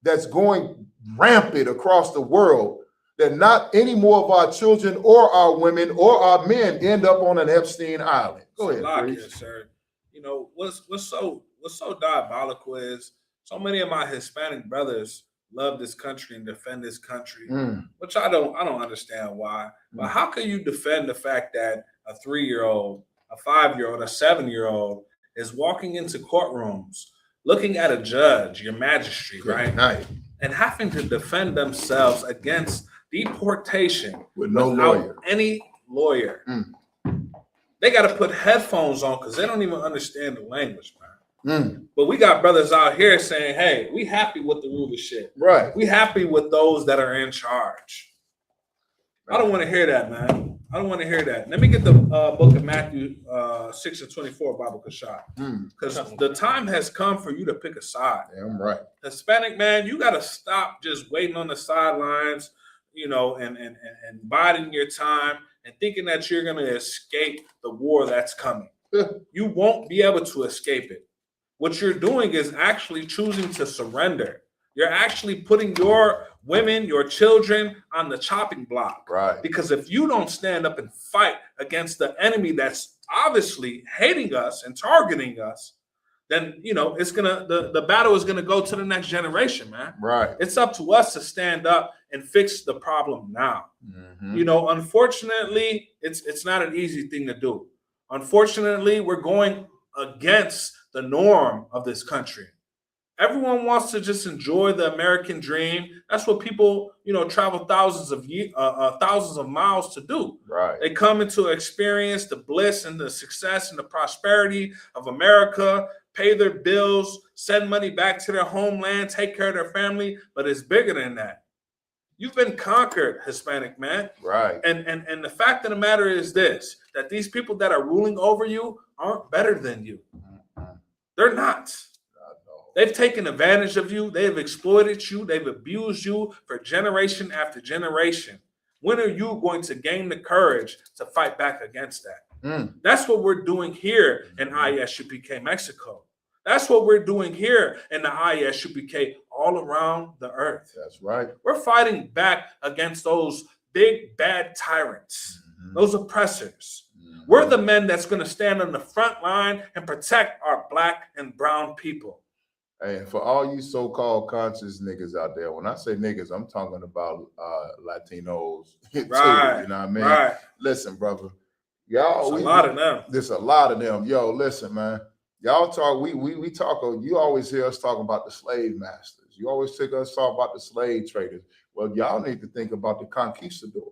That's going rampant across the world. That not any more of our children or our women or our men end up on an Epstein Island. Go ahead, please.
Sir. You know, what's so diabolical is so many of my Hispanic brothers love this country and defend this country, which I don't understand why. But how can you defend the fact that a 3-year-old, a 5-year-old, a 7-year-old is walking into courtrooms, looking at a judge, your magistrate, right? And having to defend themselves against deportation
with no
without
lawyer.
Any lawyer. They got to put headphones on because they don't even understand the language, man. But we got brothers out here saying, hey, we happy with the rulership.
Right.
We happy with those that are in charge. I don't want to hear that, man. I don't want to hear that. Let me get the book of Matthew 6:24, Bible Kashad. Because the time has come for you to pick a side.
Yeah, I'm right.
Hispanic man, you got to stop just waiting on the sidelines, you know, and biding your time and thinking that you're going to escape the war that's coming. You won't be able to escape it. What you're doing is actually choosing to surrender. You're actually putting your women, your children on the chopping block.
Right.
Because if you don't stand up and fight against the enemy that's obviously hating us and targeting us, then, you know, it's the battle is gonna go to the next generation, man.
Right.
It's up to us to stand up and fix the problem now. You know, unfortunately, it's not an easy thing to do. Unfortunately, we're going against the norm of this country. Everyone wants to just enjoy the American dream. That's what people, travel thousands of miles to do.
Right.
They come into experience the bliss and the success and the prosperity of America, pay their bills, send money back to their homeland, take care of their family. But it's bigger than that. You've been conquered, Hispanic man.
Right.
And the fact of the matter is this, that these people that are ruling over you aren't better than you. They're not. They've taken advantage of you. They've exploited you. They've abused you for generation after generation. When are you going to gain the courage to fight back against that? That's what we're doing here in ISUPK Mexico. That's what we're doing here in the ISUPK all around the earth.
That's right.
We're fighting back against those big, bad tyrants, those oppressors. We're the men that's going to stand on the front line and protect our black and brown people.
And for all you so-called conscious niggas out there, when I say niggas, I'm talking about Latinos too.
Right,
You know what I mean?
right.
Listen, brother. Y'all,
There's a lot of them.
There's a lot of them. Yo, listen, man. Y'all talk, we talk, you always hear us talking about the slave masters. You always hear us talk about the slave traders. Well, y'all need to think about the conquistadors.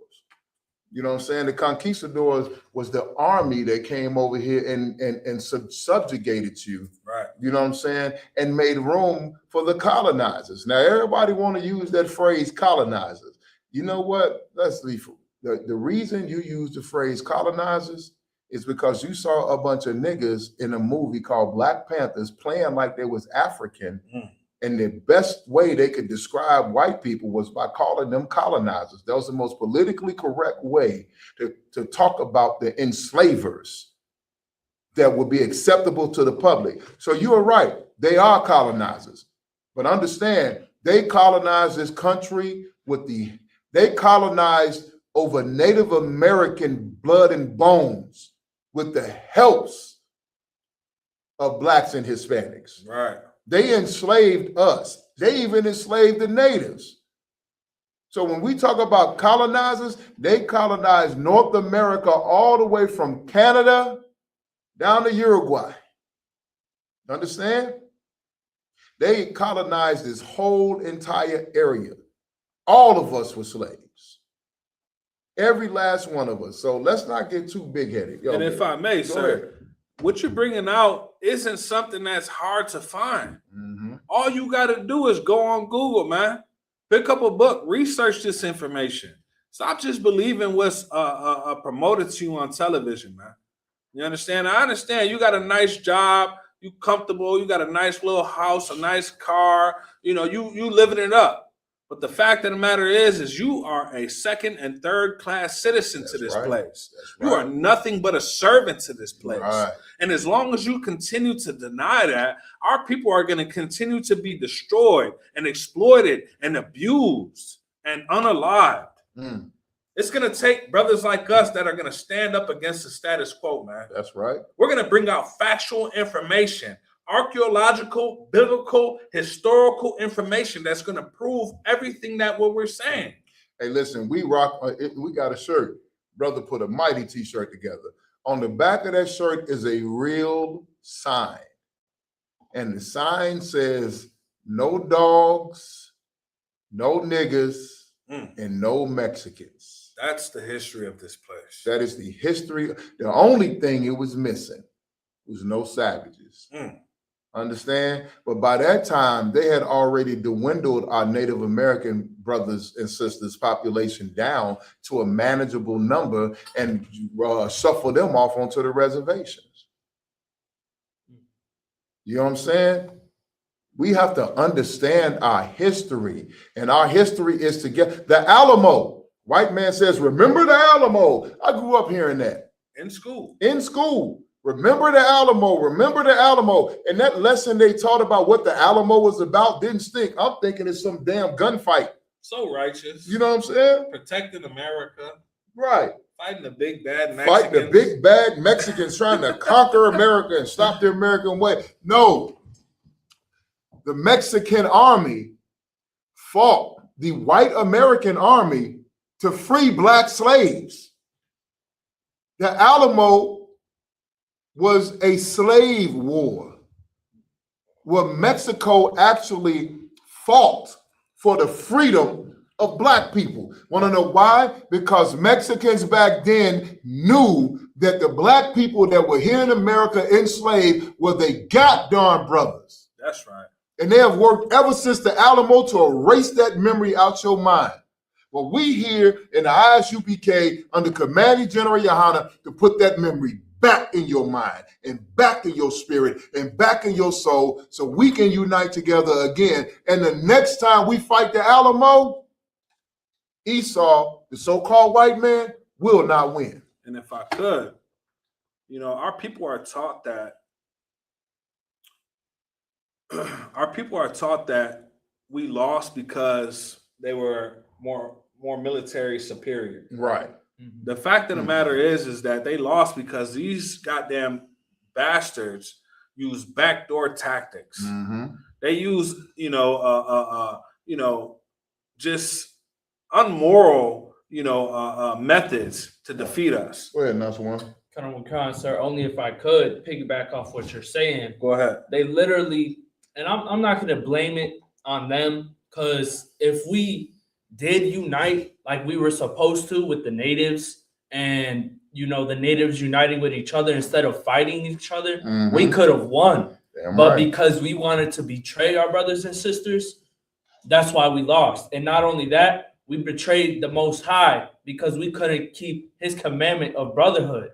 You know what I'm saying? The conquistadors was the army that came over here and subjugated you.
Right.
You know what I'm saying? And made room for the colonizers. Now, everybody want to use that phrase colonizers. You know what? That's lethal. The reason you use the phrase colonizers is because you saw a bunch of niggas in a movie called Black Panthers playing like they was African. And the best way they could describe white people was by calling them colonizers. That was the most politically correct way to talk about the enslavers that would be acceptable to the public. So you are right. They are colonizers. But understand, they colonized this country they colonized over Native American blood and bones with the helps of blacks and Hispanics.
Right.
They enslaved us. They even enslaved the natives. So when we talk about colonizers, they colonized North America all the way from Canada down to Uruguay. Understand? They colonized this whole entire area. All of us were slaves. Every last one of us. So let's not get too big-headed.
And if I may, sir, what you're bringing out isn't something that's hard to find. All you got to do is go on Google, man. Pick up a book, research this information. Stop just believing what's promoted to you on television, man. You understand? I understand you got a nice job, you comfortable, you got a nice little house, a nice car, you living it up. But the fact of the matter is you are a second and third class citizen to this place. You are nothing but a servant to this place. And as long as you continue to deny that, our people are going to continue to be destroyed and exploited and abused and unalived. It's going to take brothers like us that are going to stand up against the status quo, man.
That's right.
We're going to bring out factual information, archaeological, biblical, historical information that's going to prove everything that what we're saying.
Hey, listen, we got a shirt. Brother put a mighty t-shirt together. On the back of that shirt is a real sign. And the sign says, no dogs, no niggas, and no Mexicans.
That's the history of this place.
That is the history. The only thing it was missing was no savages. Understand? But by that time, they had already dwindled our Native American brothers and sisters population down to a manageable number and shuffle them off onto the reservations. You know what I'm saying? We have to understand our history, and our history is to get the Alamo. White man says, remember the Alamo. I grew up hearing that.
In school.
In school. Remember the Alamo, remember the Alamo. And that lesson they taught about what the Alamo was about didn't stink. I'm thinking it's some damn gunfight.
So righteous.
You know what I'm saying?
Protecting America.
Right.
Fighting the big bad Mexicans.
Fighting the big bad Mexicans trying to conquer America and stop the American way. No. The Mexican army fought the white American army to free black slaves. The Alamo was a slave war. where Mexico actually fought for the freedom of black people. Want to know why? Because Mexicans back then knew that the black people that were here in America enslaved were their goddamn brothers.
That's right.
And they have worked ever since the Alamo to erase that memory out your mind. Well, we here in the ISUPK under Commanding General Yohana to put that memory back in your mind and back in your spirit and back in your soul so we can unite together again. And the next time we fight the Alamo, Esau, the so-called white man, will not win.
And if I could, you know, our people are taught that we lost because they were more military superior.
Right.
The fact of the matter is that they lost because these goddamn bastards use backdoor tactics. They use, just unmoral, methods to defeat us.
Go ahead, nice one.
Khan, sir, only if I could piggyback off what you're saying.
Go ahead.
They literally, and I'm not going to blame it on them, because if we did unite like we were supposed to with the natives, and the natives uniting with each other instead of fighting each other, we could have won. But because we wanted to betray our brothers and sisters, that's why we lost. And not only that, we betrayed the Most High because we couldn't keep his commandment of brotherhood.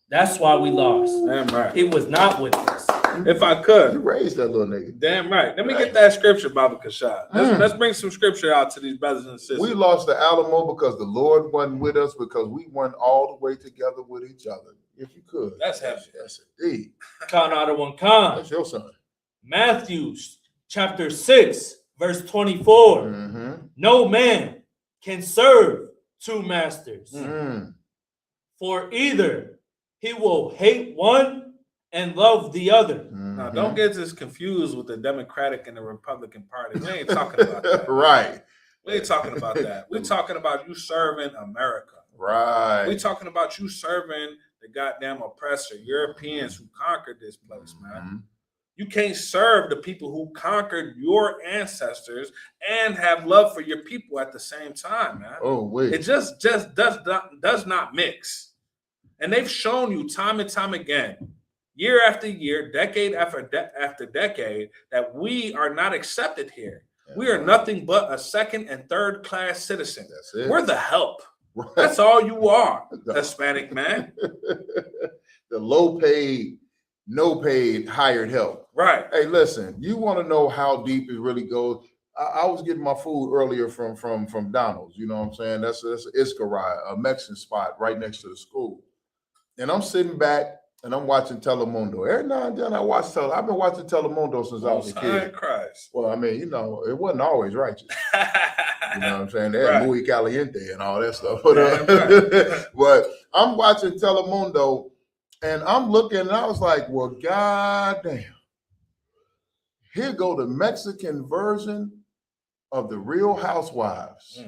That's why we lost.
Damn right.
He was not with us.
If I could.
You raised that little nigga.
Damn right. Let me get that scripture, Baba Kashad. Let's bring some scripture out to these brothers and sisters.
We lost the Alamo because the Lord wasn't with us, because we went all the way together with each other. If you could.
That's heavy.
Yes, indeed.
Khan out of one Khan.
That's your son.
Matthew chapter 6, verse 24. No man can serve two masters. For either he will hate one and love the other.
Now, don't get this confused with the Democratic and the Republican Party. We ain't talking about that.
Right.
We ain't talking about that. We're talking about you serving America.
Right.
We're talking about you serving the goddamn oppressor, Europeans who conquered this place, man. You can't serve the people who conquered your ancestors and have love for your people at the same time, man.
Oh, wait.
It just does not mix. And they've shown you time and time again, year after year, decade after decade, that we are not accepted here. We are nothing but a second and third class citizen.
That's it.
We're the help.
Right.
That's all you are, Hispanic man.
The low paid, no paid, hired help.
Right.
Hey, listen, you want to know how deep it really goes? I was getting my food earlier from Donald's. You know what I'm saying? That's an Iscaray, a Mexican spot right next to the school. And I'm sitting back and I'm watching Telemundo. Every now and then I watch I've been watching Telemundo since I was a kid.
Christ.
Well, I mean, it wasn't always righteous. You know what I'm saying? They had Muy Caliente and all that stuff. But, but I'm watching Telemundo and I'm looking and I was like, well, goddamn. Here go the Mexican version of the Real Housewives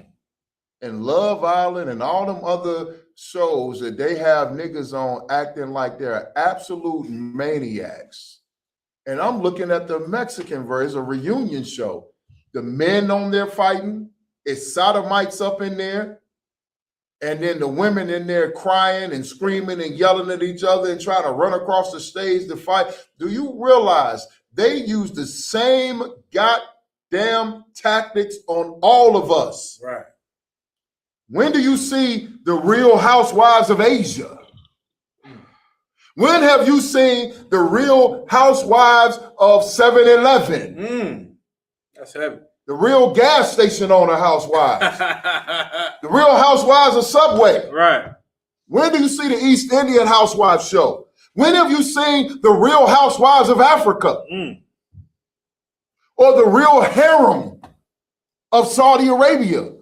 and Love Island and all them other shows that they have niggas on acting like they're absolute maniacs. And I'm looking at the Mexican version, a reunion show. The men on there fighting, it's sodomites up in there, and then the women in there crying and screaming and yelling at each other and trying to run across the stage to fight. Do you realize they use the same goddamn tactics on all of us?
Right.
When do you see the Real Housewives of Asia? When have you seen the Real Housewives of 7-Eleven?
That's heavy.
The Real gas station owner housewives. The Real Housewives of Subway.
Right.
When do you see the East Indian Housewives show? When have you seen the Real Housewives of Africa? Or the Real Harem of Saudi Arabia?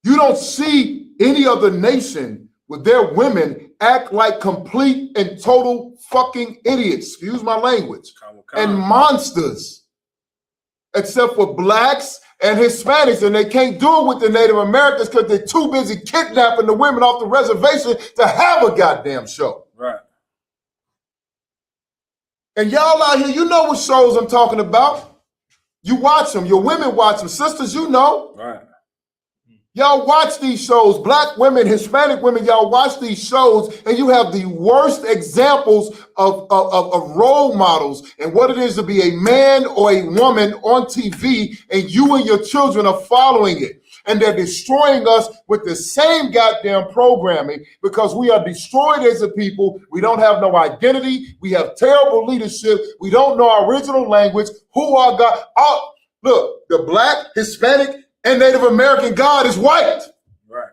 You don't see any other nation with their women act like complete and total fucking idiots, excuse my language, and monsters, except for blacks and Hispanics, and they can't do it with the Native Americans because they're too busy kidnapping the women off the reservation to have a goddamn show.
Right.
And y'all out here, you know what shows I'm talking about. You watch them. Your women watch them. Sisters, you know.
Right.
Y'all watch these shows. Black women, Hispanic women, y'all watch these shows, and you have the worst examples of role models and what it is to be a man or a woman on TV, and you and your children are following it. And they're destroying us with the same goddamn programming because we are destroyed as a people. We don't have no identity. We have terrible leadership. We don't know our original language. Who are God? Oh, look, the Black, Hispanic, and Native American God is white.
Right.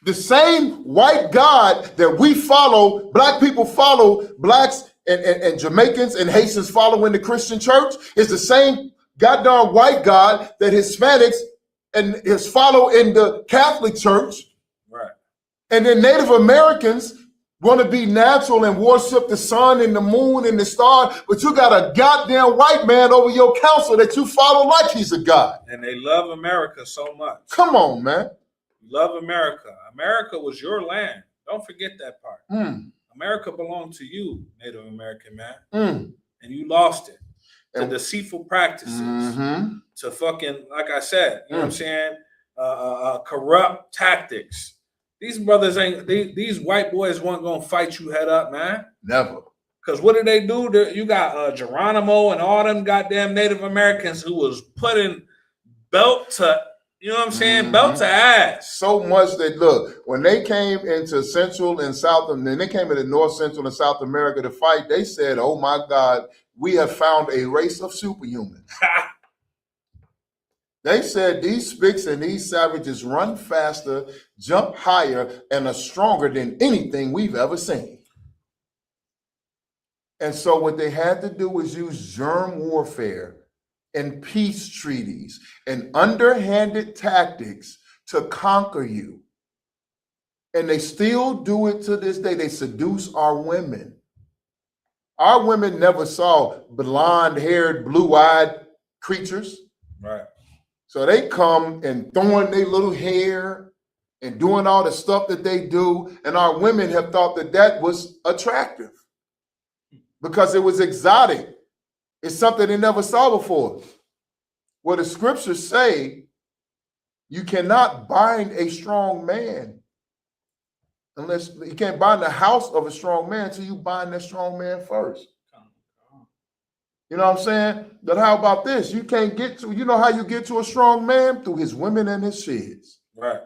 The same white God that we follow, Black people follow, Blacks and Jamaicans and Haitians follow in the Christian church, is the same goddamn white God that Hispanics and his follow in the Catholic Church.
Right.
And then Native Americans want to be natural and worship the sun and the moon and the star, but you got a goddamn white man over your council that you follow like he's a god.
And they love America so much.
Come on, man.
Love America. America was your land. Don't forget that part. America belonged to you, Native American man. And you lost it to deceitful practices, to fucking, like I said, you know what I'm saying, corrupt tactics. These brothers ain't, these white boys weren't going to fight you head up, man.
Never.
Because what did they do? You got Geronimo and all them goddamn Native Americans who was putting belt to, you know what I'm saying, belt to ass.
So much that, look, when they came into Central and South, and then they came into North, Central, and South America to fight, they said, oh my God, we have found a race of superhumans. They said these Spics and these savages run faster, jump higher, and are stronger than anything we've ever seen. And so what they had to do was use germ warfare and peace treaties and underhanded tactics to conquer you. And they still do it to this day. They seduce our women. Our women never saw blonde-haired, blue-eyed creatures.
Right.
So they come and throwing their little hair and doing all the stuff that they do. And our women have thought that that was attractive because it was exotic. It's something they never saw before. Well, the scriptures say you cannot bind a strong man unless you can't bind the house of a strong man until you bind that strong man first. You know what I'm saying? But how about this? You can't get to, you know how you get to a strong man? Through his women and his sheds.
Right.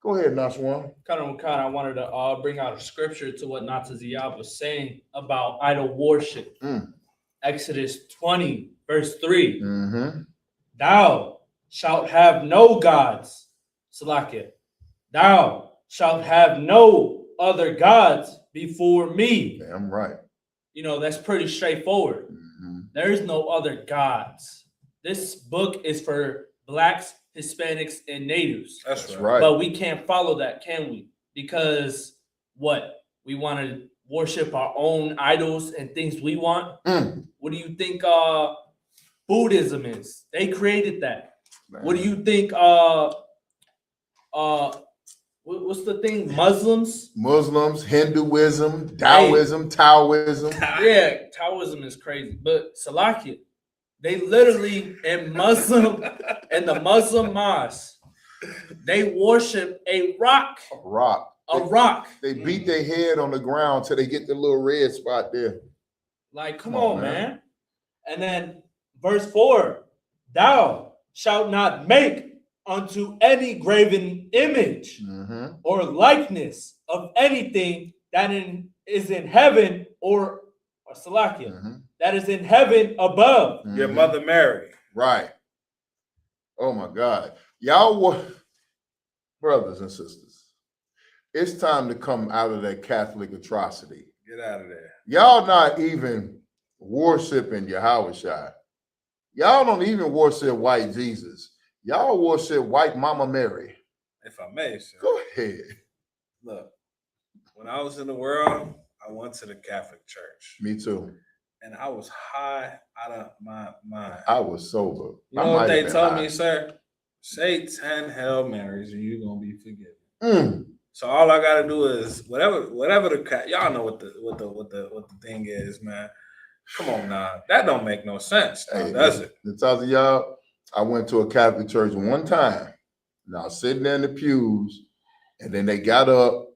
Go ahead, Naswan.
Kind of, I wanted to bring out a scripture to what Nataziyab was saying about idol worship. Exodus 20, verse 3. Thou shalt have no gods, Salakia. Thou shalt have no other gods before me.
Damn right.
You know, that's pretty straightforward. There is no other gods. This book is for Blacks, Hispanics, and Natives.
That's right.
But we can't follow that, can we? Because what? We want to worship our own idols and things we want? What do you think Buddhism is? They created that. Man. What do you think what's the thing? Muslims,
Hinduism, Taoism, Taoism.
Yeah, Taoism is crazy. But Salakia, they literally in the Muslim mosque, they worship a rock. A rock.
They beat their head on the ground till they get the little red spot there.
Like, come on, man. And then verse 4, thou shalt not make unto any graven image or likeness of anything that is in heaven or Salakia, that is in heaven above.
Your Mother Mary.
Right. Oh my God. Y'all, brothers and sisters, it's time to come out of that Catholic atrocity.
Get out of there.
Y'all not even worshiping Yahushua. Y'all don't even worship white Jesus. Y'all worship white Mama Mary.
If I may, sir.
Go ahead.
Look, when I was in the world, I went to the Catholic Church.
Me too.
And I was high out of my mind.
I was sober.
You know what they told me, sir? Say 10 Hail Marys and you're going to be forgiven. So all I gotta do is whatever the y'all know what the thing is, man. Come on now, that don't make no sense, now,
Hey,
does it?
to tell y'all, I went to a Catholic church one time. And I was sitting there in the pews, and then they got up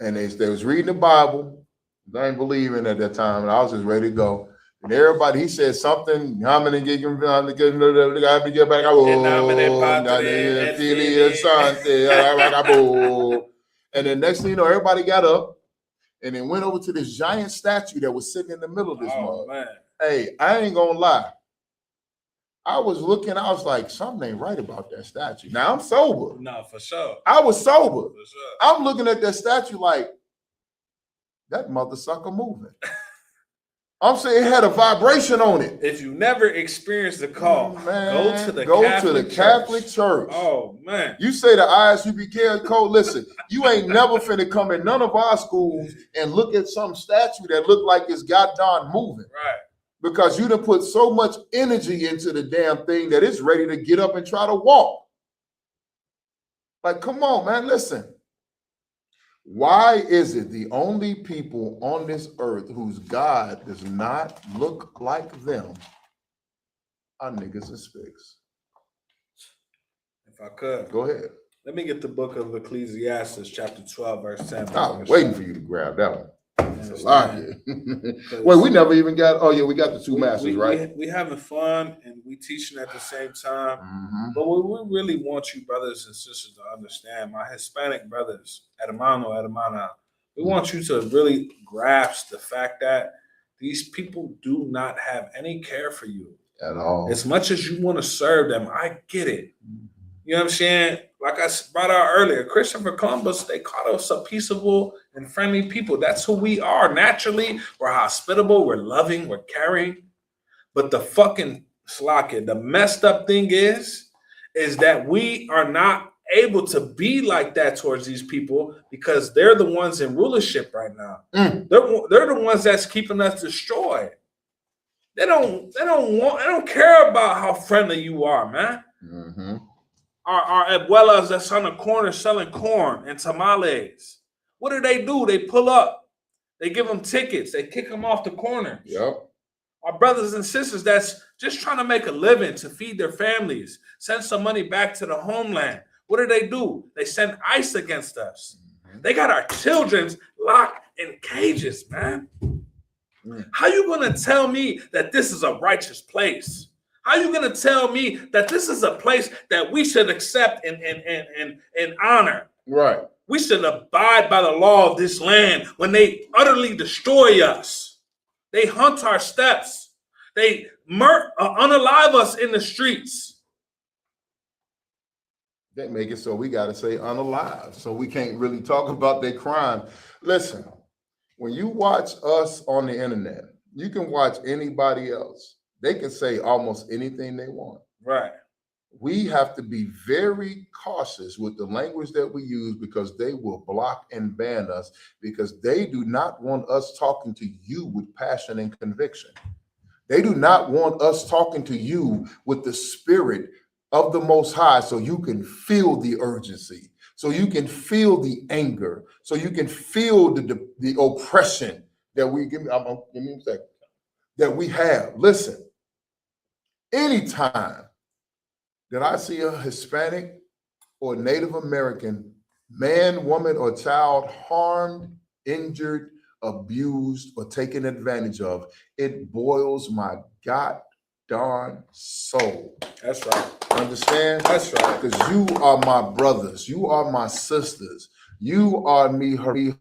and they was reading the Bible. I ain't believing at that time, and I was just ready to go. And everybody, he said something. How many get him? Got to get back. And then next thing you know, everybody got up and then went over to this giant statue that was sitting in the middle of this mug.
Man.
Hey, I ain't gonna lie. I was looking, I was like, something ain't right about that statue. Now I'm sober.
No, for sure.
I was sober.
For sure.
I'm looking at that statue like, that mother sucker moving. I'm saying it had a vibration on it.
If you never experienced the call,
man,
go to the
Catholic church.
Oh man.
You say the ISUPK code, listen, you ain't never finna come in none of our schools and look at some statue that look like it's goddamn moving.
Right.
Because you done put so much energy into the damn thing that it's ready to get up and try to walk. Like, come on, man, listen. Why is it the only people on this earth whose God does not look like them are niggas and spics?
If I could.
Go ahead.
Let me get the book of Ecclesiastes, chapter 12, verse 10.
I was waiting for you to grab that one. It's a lot here. Wait, we never even got, oh yeah, we got the two masters, right?
We having fun and we teaching at the same time. But what we really want you brothers and sisters to understand, my Hispanic brothers, hermana, we want you to really grasp the fact that these people do not have any care for you.
At all.
As much as you want to serve them, I get it. You know what I'm saying? Like I brought out earlier, Christopher Columbus, they called us a peaceable and friendly people. That's who we are. Naturally, we're hospitable, we're loving, we're caring. But the fucking slack, the messed up thing is that we are not able to be like that towards these people because they're the ones in rulership right now. They're the ones that's keeping us destroyed. They don't care about how friendly you are, man. Our abuelas that's on the corner selling corn and tamales. What do? They pull up. They give them tickets. They kick them off the corners.
Yep.
Our brothers and sisters that's just trying to make a living to feed their families, send some money back to the homeland. What do? They send ICE against us. They got our children locked in cages, man. How you gonna tell me that this is a righteous place? How you gonna tell me that this is a place that we should accept and honor?
Right.
We should abide by the law of this land when they utterly destroy us. They hunt our steps. They unalive us in the streets.
They make it so we gotta say unalive, so we can't really talk about their crime. Listen, when you watch us on the internet, you can watch anybody else. They can say almost anything they want.
Right.
We have to be very cautious with the language that we use because they will block and ban us because they do not want us talking to you with passion and conviction. They do not want us talking to you with the spirit of the Most High so you can feel the urgency, so you can feel the anger, so you can feel the oppression that we, give me a second, that we have. Listen, anytime that I see a Hispanic or Native American man, woman, or child harmed, injured, abused, or taken advantage of, it boils my goddamn soul.
That's right.
Understand?
That's right.
Because you are my brothers. You are my sisters. You are me, her,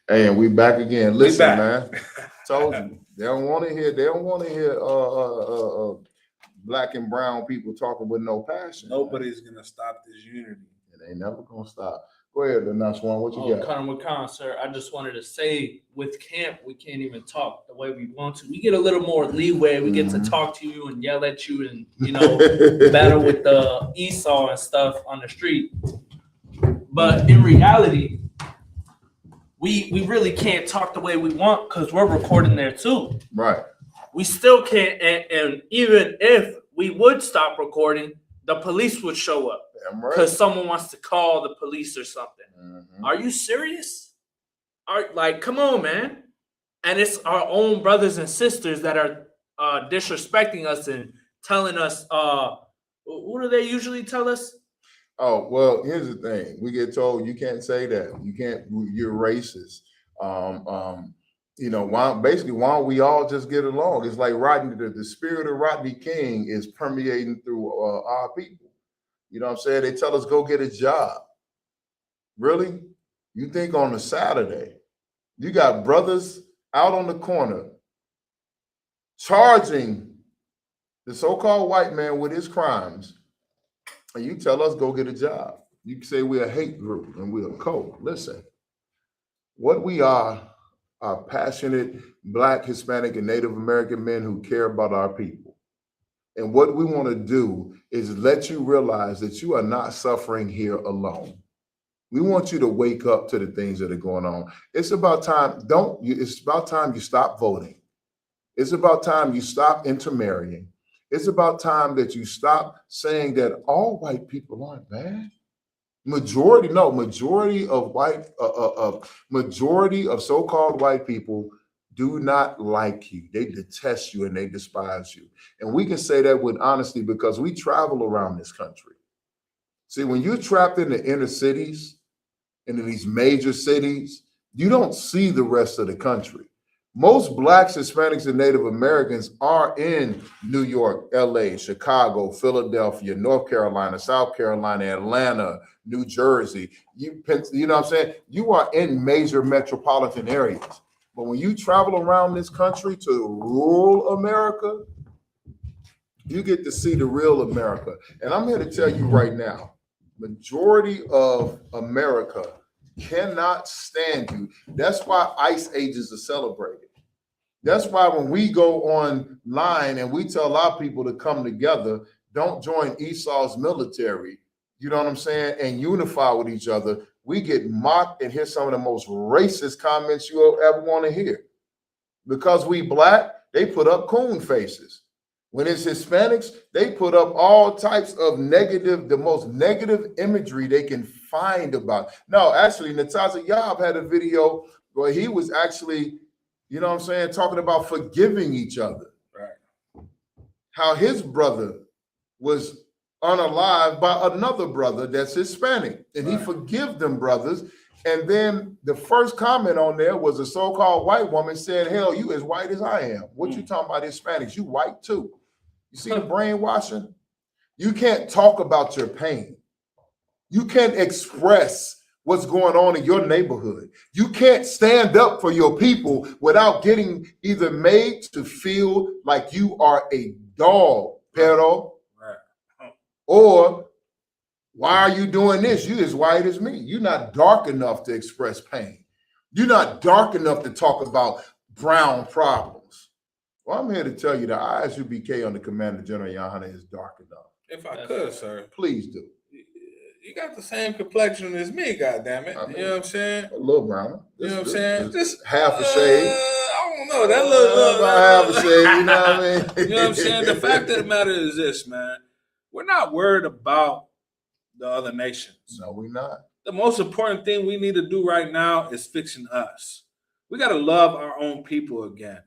Hey, and we back again. Listen,
back.
man. Told you. They don't want to hear. They don't want to hear black and brown people talking with no passion.
Nobody's gonna stop this unity.
It ain't never gonna stop. Go ahead, the next one. What you got?
Connor McCon, sir. I just wanted to say, with camp, we can't even talk the way we want to. We get a little more leeway. We get to talk to you and yell at you, and battle with the Esau and stuff on the street. But in reality, we really can't talk the way we want because we're recording there too.
Right.
We still can't, and even if we would stop recording, the police would show up because someone wants to call the police or something. Are you serious? Come on, man. And it's our own brothers and sisters that are disrespecting us and telling us, what do they usually tell us?
Oh, well, here's the thing. We get told you can't say that. You can't, you're racist. Why don't we all just get along? It's like Rodney, the spirit of Rodney King is permeating through our people. You know what I'm saying? They tell us go get a job. Really? You think on a Saturday, you got brothers out on the corner charging the so-called white man with his crimes, and you tell us go get a job. You say we're a hate group and we're a cult. Listen, what we are passionate Black, Hispanic, and Native American men who care about our people. And what we want to do is let you realize that you are not suffering here alone. We want you to wake up to the things that are going on. It's about time. It's about time you stop voting. It's about time you stop intermarrying. It's about time that you stop saying that all white people aren't bad. Majority of so-called white people do not like you. They detest you and they despise you. And we can say that with honesty because we travel around this country. See, when you're trapped in the inner cities and in these major cities, you don't see the rest of the country. Most Blacks, Hispanics, and Native Americans are in New York, LA, Chicago, Philadelphia, North Carolina, South Carolina, Atlanta, New Jersey. You know what I'm saying? You are in major metropolitan areas. But when you travel around this country to rural America, you get to see the real America. And I'm here to tell you right now, majority of America cannot stand you. That's why ICE ages are celebrated. That's why when we go online and we tell our people to come together, don't join Esau's military, you know what I'm saying, and unify with each other, we get mocked and hear some of the most racist comments you'll ever want to hear. Because we Black, they put up coon faces. When it's Hispanics, they put up all types of the most negative imagery they can find about. No, actually, Natasha Yob had a video where he was actually, you know what I'm saying, talking about forgiving each other. Right. How his brother was unalived by another brother that's Hispanic, and he forgive them brothers. And then the first comment on there was a so-called white woman said, hell, you as white as I am. What you talking about Hispanics? You white too. You see the brainwashing? You can't talk about your pain. You can't express what's going on in your neighborhood. You can't stand up for your people without getting either made to feel like you are a dog, pero, or why are you doing this? You as white as me. You're not dark enough to express pain. You're not dark enough to talk about brown problems. Well, I'm here to tell you the ISUBK on the Commander General Yohana is dark enough.
If I could, sir.
Please do.
You got the same complexion as me, goddammit.
I mean,
you know what I'm saying?
A little browner.
You know what I'm saying? Just
half a shade.
I don't know. That little
half a shade, you know what I mean?
You know what I'm saying? The fact of the matter is this, man. We're not worried about the other nations.
No, we're not.
The most important thing we need to do right now is fixing us. We got to love our own people again.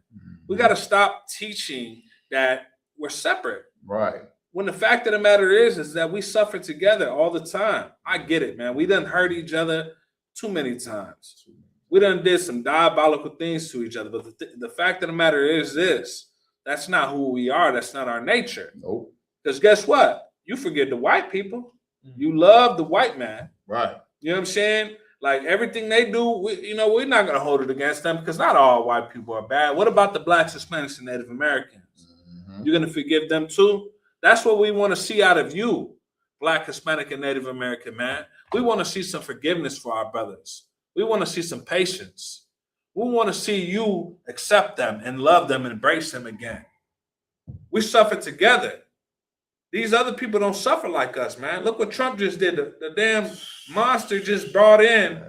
We got to stop teaching that we're separate.
Right.
When the fact of the matter is that we suffer together all the time. I get it, man. We done hurt each other too many times. We done did some diabolical things to each other. But the fact of the matter is this. That's not who we are. That's not our nature.
Nope.
Because guess what? You forget the white people. You love the white man.
Right.
You know what I'm saying? Like everything they do, we're not gonna hold it against them because not all white people are bad. What about the blacks, Hispanics, and Native Americans? You're gonna forgive them too? That's what we want to see out of you, Black, Hispanic, and Native American man. We want to see some forgiveness for our brothers. We want to see some patience. We want to see you accept them and love them and embrace them again. We suffer together. These other people don't suffer like us, man. Look what Trump just did. The damn monster just brought in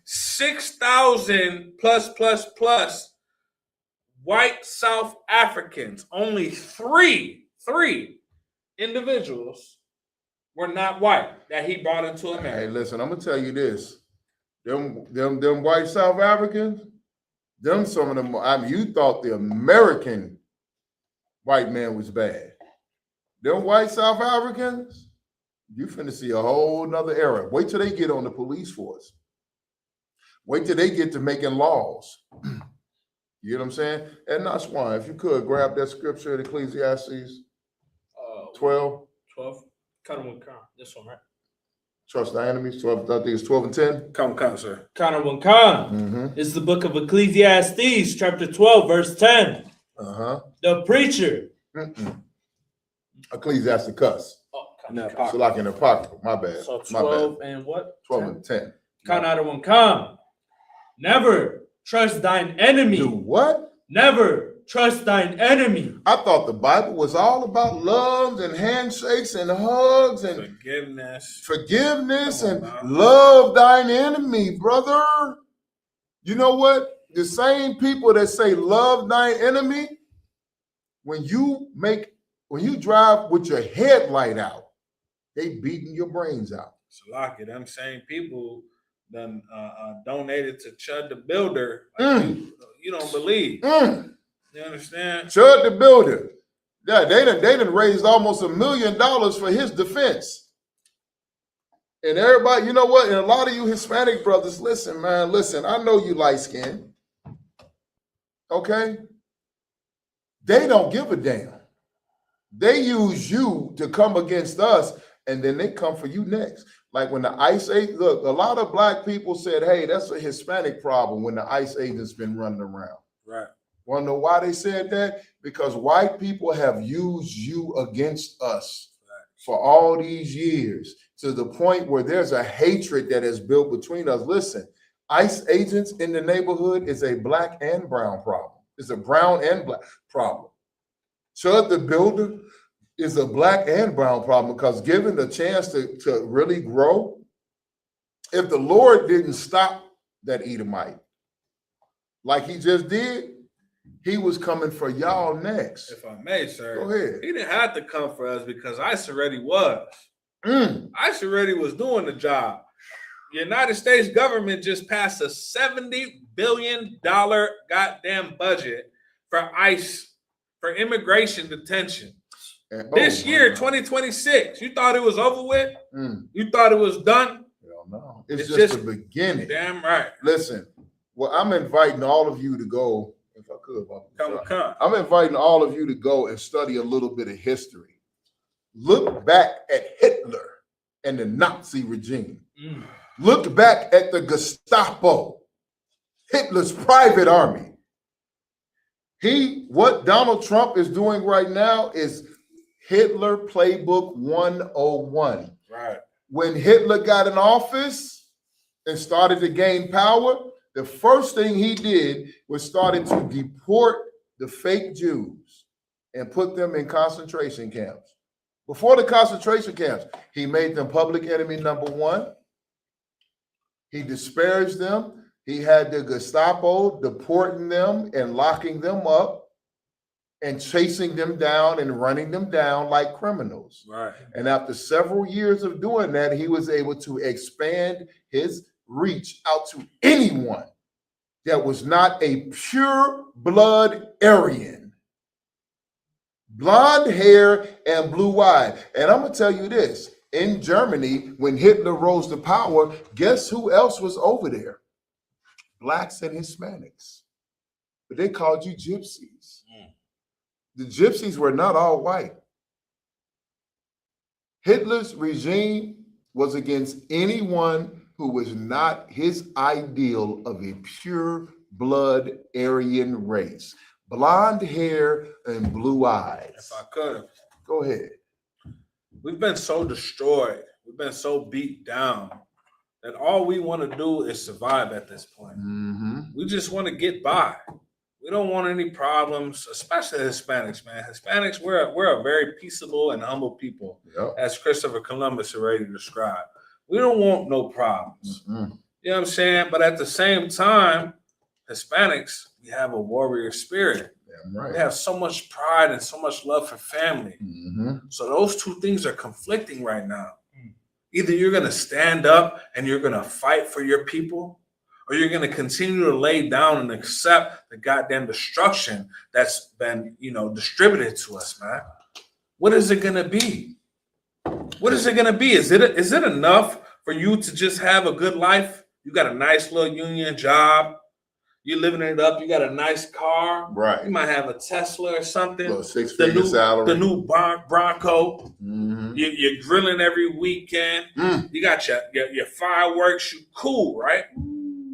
6,000 plus white South Africans. Only three individuals were not white that he brought into America.
Hey, listen, I'm gonna tell you this. Them white South Africans, some of them, I mean, you thought the American white man was bad. Them white South Africans, you finna see a whole nother era. Wait till they get on the police force. Wait till they get to making laws. You know what I'm saying? And Nashwan, if you could grab that scripture in Ecclesiastes 12.
12. Kind of one count. This one, right?
Trust thy enemies. 12. I think it's 12 and 10.
Come, sir.
Kind of one count. It's the book of Ecclesiastes, chapter 12, verse 10. The preacher.
Ecclesiasticus. So like in apocryphal. My bad.
So 12 and what?
12 and 10.
Count out of one count. Never trust thine enemy.
Do what?
Never trust thine enemy.
I thought the Bible was all about love and handshakes and hugs and forgiveness and love thine enemy, brother. You know what? The same people that say love thine enemy, when you drive with your headlight out, they beating your brains out.
Salaki, them same people done donated to Chud the Builder. Like you don't believe. You understand?
Chud the Builder. Yeah, they done raised almost $1 million for his defense. And everybody, you know what? And a lot of you Hispanic brothers, listen, man, listen. I know you light skinned. Okay? They don't give a damn. They use you to come against us, and then they come for you next. Like when the ICE agent, look, a lot of black people said, hey, that's a Hispanic problem when the ICE agent's been running around.
Right.
Want to know why they said that? Because white people have used you against us for all these years to the point where there's a hatred that is built between us. Listen, ICE agents in the neighborhood is a black and brown problem. It's a brown and black problem. Chud the Builder is a black and brown problem because given the chance to really grow, if the Lord didn't stop that Edomite like he just did, he was coming for y'all next.
If I may, sir.
Go ahead.
He didn't have to come for us because ICE already was. ICE already was doing the job. The United States government just passed a $70 billion goddamn budget for ICE, for immigration detention. This year, 2026, you thought it was over with? You thought it was done?
Hell no. It's just the beginning.
Damn right.
Listen, well, I'm inviting all of you to go, if I could,
come.
I'm inviting all of you to go and study a little bit of history. Look back at Hitler and the Nazi regime. Look back at the Gestapo, Hitler's private army. What Donald Trump is doing right now is Hitler Playbook 101.
Right.
When Hitler got in office and started to gain power, the first thing he did was started to deport the fake Jews and put them in concentration camps. Before the concentration camps, he made them public enemy number one. He disparaged them. He had the Gestapo deporting them and locking them up and chasing them down and running them down like criminals.
Right.
And after several years of doing that, he was able to expand his reach out to anyone that was not a pure blood Aryan. Blonde hair and blue eyed. And I'm going to tell you this. In Germany, when Hitler rose to power, guess who else was over there? Blacks and Hispanics. But they called you gypsies. The gypsies were not all white. Hitler's regime was against anyone who was not his ideal of a pure blood Aryan race. Blonde hair and blue eyes.
If I could,
Go ahead.
we've been so destroyed, we've been so beat down that all we want to do is survive at this point.
Mm-hmm.
We just want to get by. We don't want any problems, especially Hispanics, man. Hispanics, we're a very peaceable and humble people,
Yep.
as Christopher Columbus already described. We don't want no problems.
Mm-hmm.
You know what I'm saying? But at the same time, Hispanics, we have a warrior spirit.
Damn right.
We have so much pride and so much love for family.
Mm-hmm.
So those two things are conflicting right now. Either you're going to stand up and you're going to fight for your people, or you're going to continue to lay down and accept the goddamn destruction that's been, distributed to us, man. What is it going to be? What is it going to be? Is it enough for you to just have a good life? You got a nice little union job. You're living it up. You got a nice car.
Right.
You might have a Tesla or something.
Little six-figure salary.
The new Bronco.
Mm-hmm.
You're grilling every weekend. You got your fireworks. You cool, right?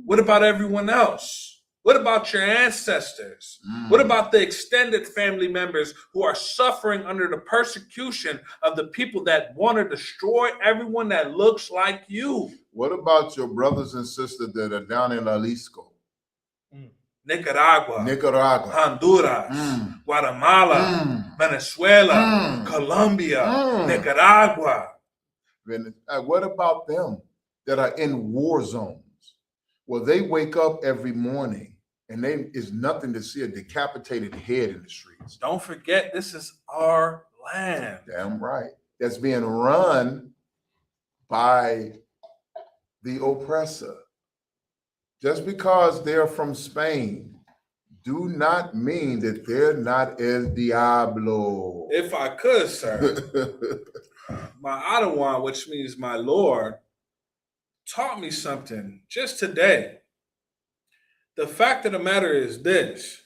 What about everyone else? What about your ancestors? What about the extended family members who are suffering under the persecution of the people that want to destroy everyone that looks like you?
What about your brothers and sisters that are down in Jalisco?
Nicaragua,
Nicaragua,
Honduras, Guatemala, Venezuela, Colombia, Nicaragua.
What about them that are in war zones? Well, they wake up every morning and it's nothing to see a decapitated head in the streets.
Don't forget, this is our land.
Damn right. That's being run by the oppressor. Just because they're from Spain do not mean that they're not El Diablo.
If I could, sir, my Adawan, which means my Lord, taught me something just today. The fact of the matter is this.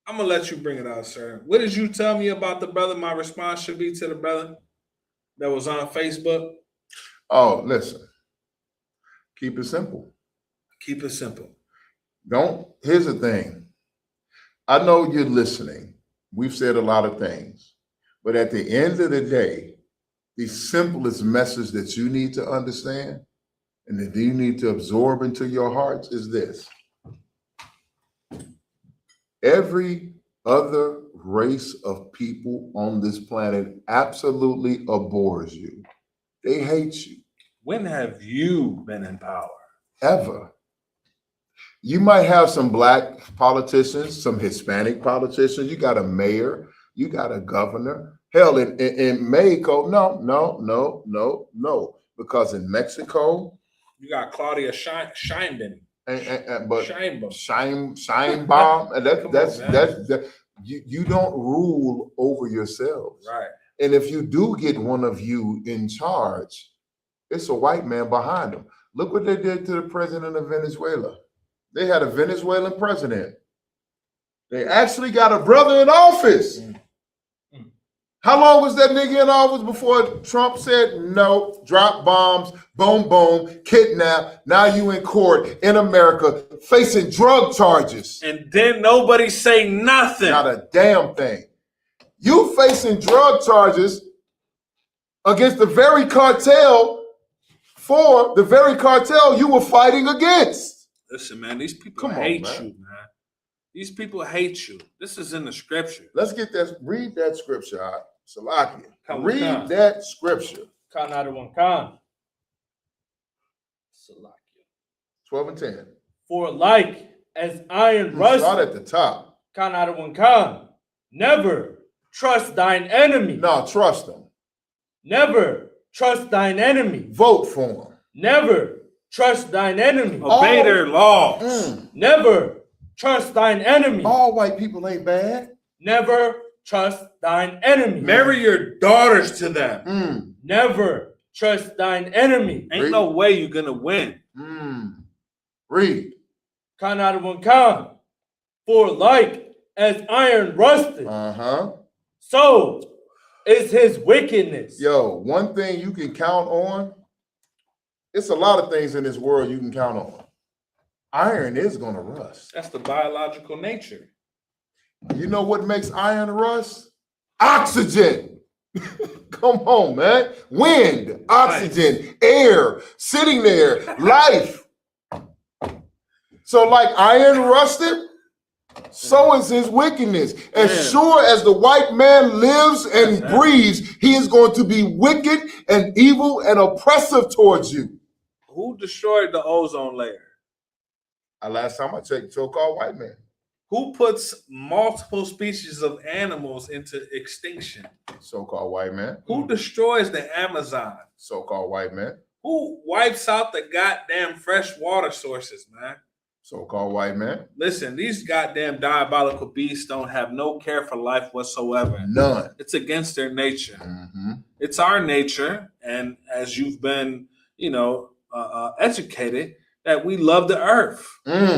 I'm going to let you bring it out, sir. What did you tell me about the brother? My response should be to the brother that was on Facebook.
Oh, listen. Keep it simple.
Keep it simple.
Here's the thing. I know you're listening. We've said a lot of things. But at the end of the day, the simplest message that you need to understand and that you need to absorb into your hearts is this. Every other race of people on this planet absolutely abhors you. They hate you.
When have you been in power?
Ever. You might have some black politicians, some Hispanic politicians. You got a mayor. You got a governor. Hell, in Mexico, no. Because in Mexico,
you got Claudia Sheinbaum.
But
Sheinbaum.
Sheinbaum, and you don't rule over yourselves.
Right.
And if you do get one of you in charge, it's a white man behind them. Look what they did to the president of Venezuela. They had a Venezuelan president. They actually got a brother in office. How long was that nigga in office before Trump said no, drop bombs, boom, boom, kidnap? Now you in court in America facing drug charges.
And then nobody say nothing.
Not a damn thing. You facing drug charges against the very cartel you were fighting against.
Listen, man, these people hate you, man. These people hate you. This is in the scripture.
Let's get that. Read that scripture out. Salakia.
Read
that scripture.
Khan out of one Khan. Salakia.
12 and 10.
For like as iron rust.
Start at the top.
Khan out of one Khan. Never trust thine enemy.
No, trust them.
Never trust thine enemy.
Vote for them.
Never trust thine enemy.
Obey their laws.
Never trust thine enemy.
All white people ain't bad.
Never trust thine enemy.
Marry your daughters to them.
Never trust thine enemy.
Ain't no way you're gonna win.
Read.
Khan out of one Khan. For like as iron rusted, so is his wickedness.
Yo, one thing you can count on It's a lot of things in this world you can count on. Iron is gonna rust.
That's the biological nature.
You know what makes iron rust? Oxygen. Come on, man. Wind, oxygen, air, sitting there, life. So, like iron rusted, so is his wickedness. As sure as the white man lives and breathes, he is going to be wicked and evil and oppressive towards you.
Who destroyed the ozone layer?
Last time I checked, so-called white man.
Who puts multiple species of animals into extinction?
So-called white man.
Who destroys the Amazon?
So-called white man.
Who wipes out the goddamn fresh water sources, man?
So-called white man.
Listen, these goddamn diabolical beasts don't have no care for life whatsoever.
None.
It's against their nature.
Mm-hmm.
It's our nature, and as you've been, educated, that we love the earth.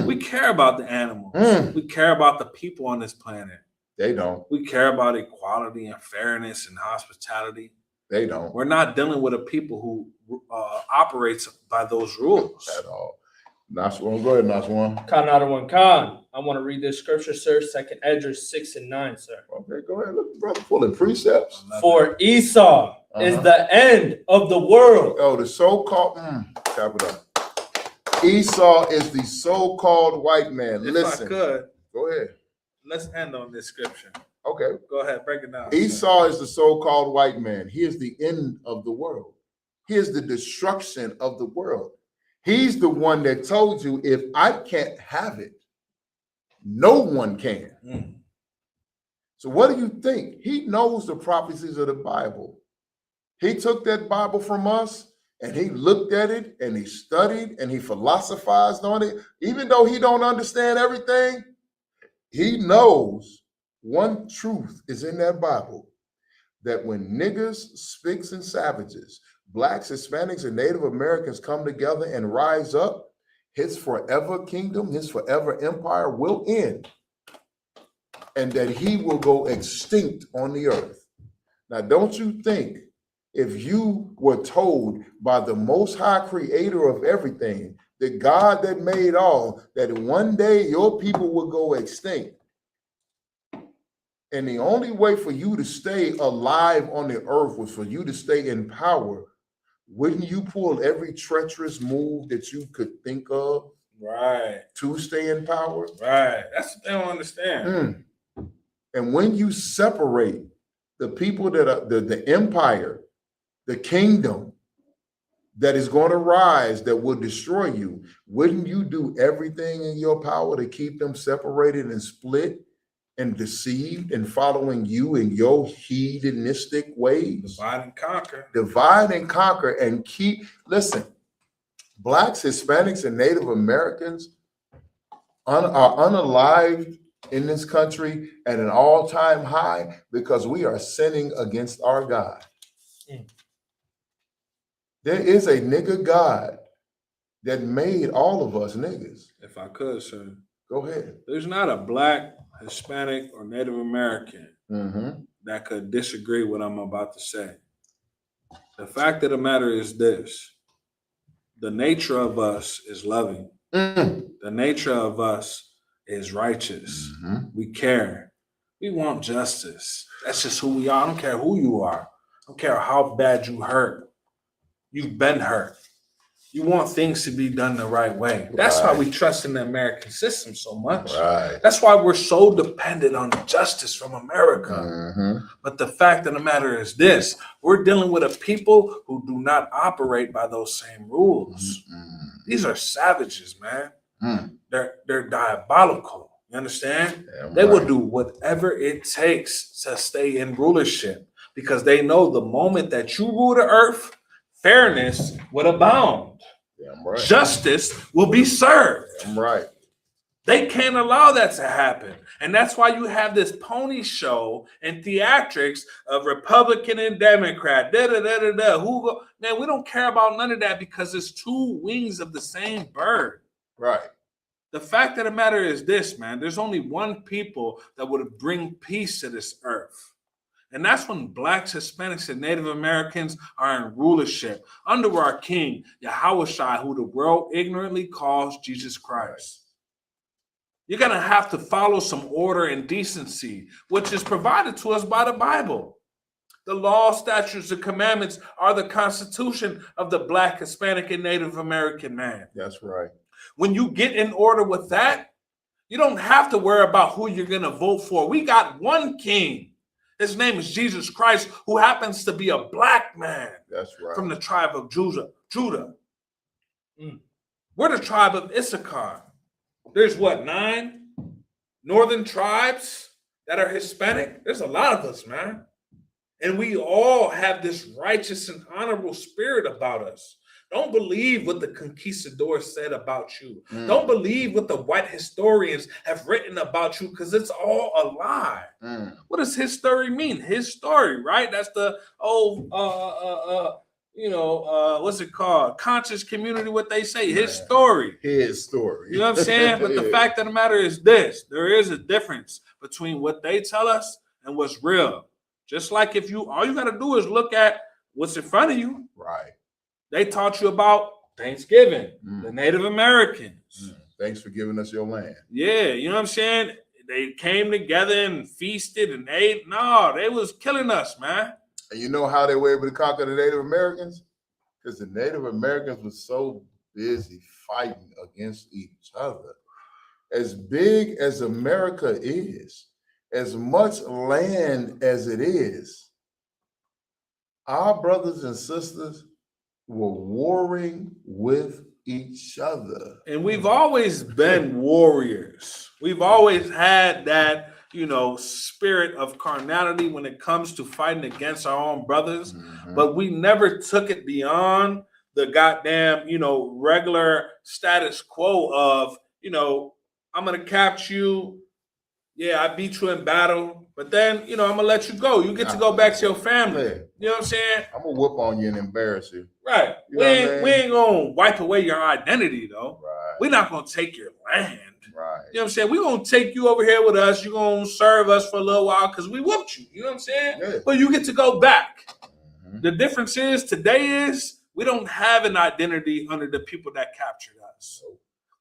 We care about the animals. We care about the people on this planet.
They don't.
We care about equality and fairness and hospitality.
They don't.
We're not dealing with a people who operates by those rules.
At all. Naswan, go ahead, Naswan.
Khan. I want to read this scripture, sir. 2nd Esdras 6 and 9, sir.
Okay, go ahead. Look, brother, full of precepts.
For Esau is the end of the world.
Oh, the so-called, tap it up. Esau is the so-called white man.
If
Listen.
I could,
Go ahead.
let's end on this scripture.
Okay.
Go ahead, break it down.
Esau is the so-called white man. He is the end of the world. He is the destruction of the world. He's the one that told you, if I can't have it, no one can. So what do you think? He knows the prophecies of the Bible. He took that Bible from us and he looked at it and he studied and he philosophized on it. Even though he don't understand everything, he knows one truth is in that Bible, that when niggas, spics, and savages, blacks, Hispanics, and Native Americans come together and rise up, his forever kingdom, his forever empire will end, and that he will go extinct on the earth. Now, don't you think if you were told by the Most High Creator of everything, the God that made all, that one day your people will go extinct, and the only way for you to stay alive on the earth was for you to stay in power, wouldn't you pull every treacherous move that you could think of,
right,
to stay in power?
Right. That's what they don't understand.
And when you separate the people that are the empire, the kingdom that is going to rise, that will destroy you, wouldn't you do everything in your power to keep them separated and split and deceived and following you in your hedonistic ways?
Divide and conquer.
Divide and conquer and keep, listen, blacks, Hispanics, and Native Americans are unalived in this country at an all-time high because we are sinning against our God. There is a nigga God that made all of us niggas.
If I could, sir.
Go ahead.
There's not a black, Hispanic, or Native American that could disagree with what I'm about to say. The fact of the matter is this. The nature of us is loving. The nature of us is righteous. We care. We want justice. That's just who we are. I don't care who you are. I don't care how bad you hurt. You've been hurt. You want things to be done the right way. That's why we trust in the American system so much.
Right.
That's why we're so dependent on justice from America. But the fact of the matter is this. We're dealing with a people who do not operate by those same rules. These are savages, man. They're diabolical. You understand? They will do whatever it takes to stay in rulership because they know the moment that you rule the earth, fairness would abound.
Right.
Justice will be served.
Right.
They can't allow that to happen. And that's why you have this pony show and theatrics of Republican and Democrat. Man, we don't care about none of that because it's two wings of the same bird.
Right.
The fact of the matter is this, man. There's only one people that would bring peace to this earth. And that's when blacks, Hispanics, and Native Americans are in rulership under our king, Yahushua, who the world ignorantly calls Jesus Christ. You're going to have to follow some order and decency, which is provided to us by the Bible. The law, statutes, and commandments are the constitution of the black, Hispanic, and Native American man.
That's right.
When you get in order with that, you don't have to worry about who you're going to vote for. We got one king. His name is Jesus Christ, who happens to be a black man.
That's right.
From the tribe of Judah. We're the tribe of Issachar. There's what, 9 northern tribes that are Hispanic? There's a lot of us, man. And we all have this righteous and honorable spirit about us. Don't believe what the conquistadors said about you. Don't believe what the white historians have written about you, because it's all a lie. What does his story mean? His story, right? That's the old, what's it called? Conscious community, what they say. His story.
His story.
You know what I'm saying? But the fact of the matter is this. There is a difference between what they tell us and what's real. Just like if all you got to do is look at what's in front of you.
Right.
They taught you about Thanksgiving, the Native Americans.
Thanks for giving us your land.
Yeah, you know what I'm saying? They came together and feasted and ate. No, they was killing us, man.
And you know how they were able to conquer the Native Americans? Because the Native Americans were so busy fighting against each other. As big as America is, as much land as it is, our brothers and sisters were warring with each other.
And we've always been warriors. We've always had that, spirit of carnality when it comes to fighting against our own brothers. But we never took it beyond the goddamn, regular status quo of, I'm going to capture you. Yeah, I beat you in battle. But then, I'm going to let you go. You get to go back to your family.
Yeah.
You know what I'm saying?
I'm going to whoop on you and embarrass you.
Right. We ain't going to wipe away your identity, though.
Right.
We're not going to take your land.
Right.
You know what I'm saying? We're going to take you over here with us. You're going to serve us for a little while because we whooped you. You know what I'm saying?
Yeah.
But you get to go back. The difference is today is we don't have an identity under the people that captured us.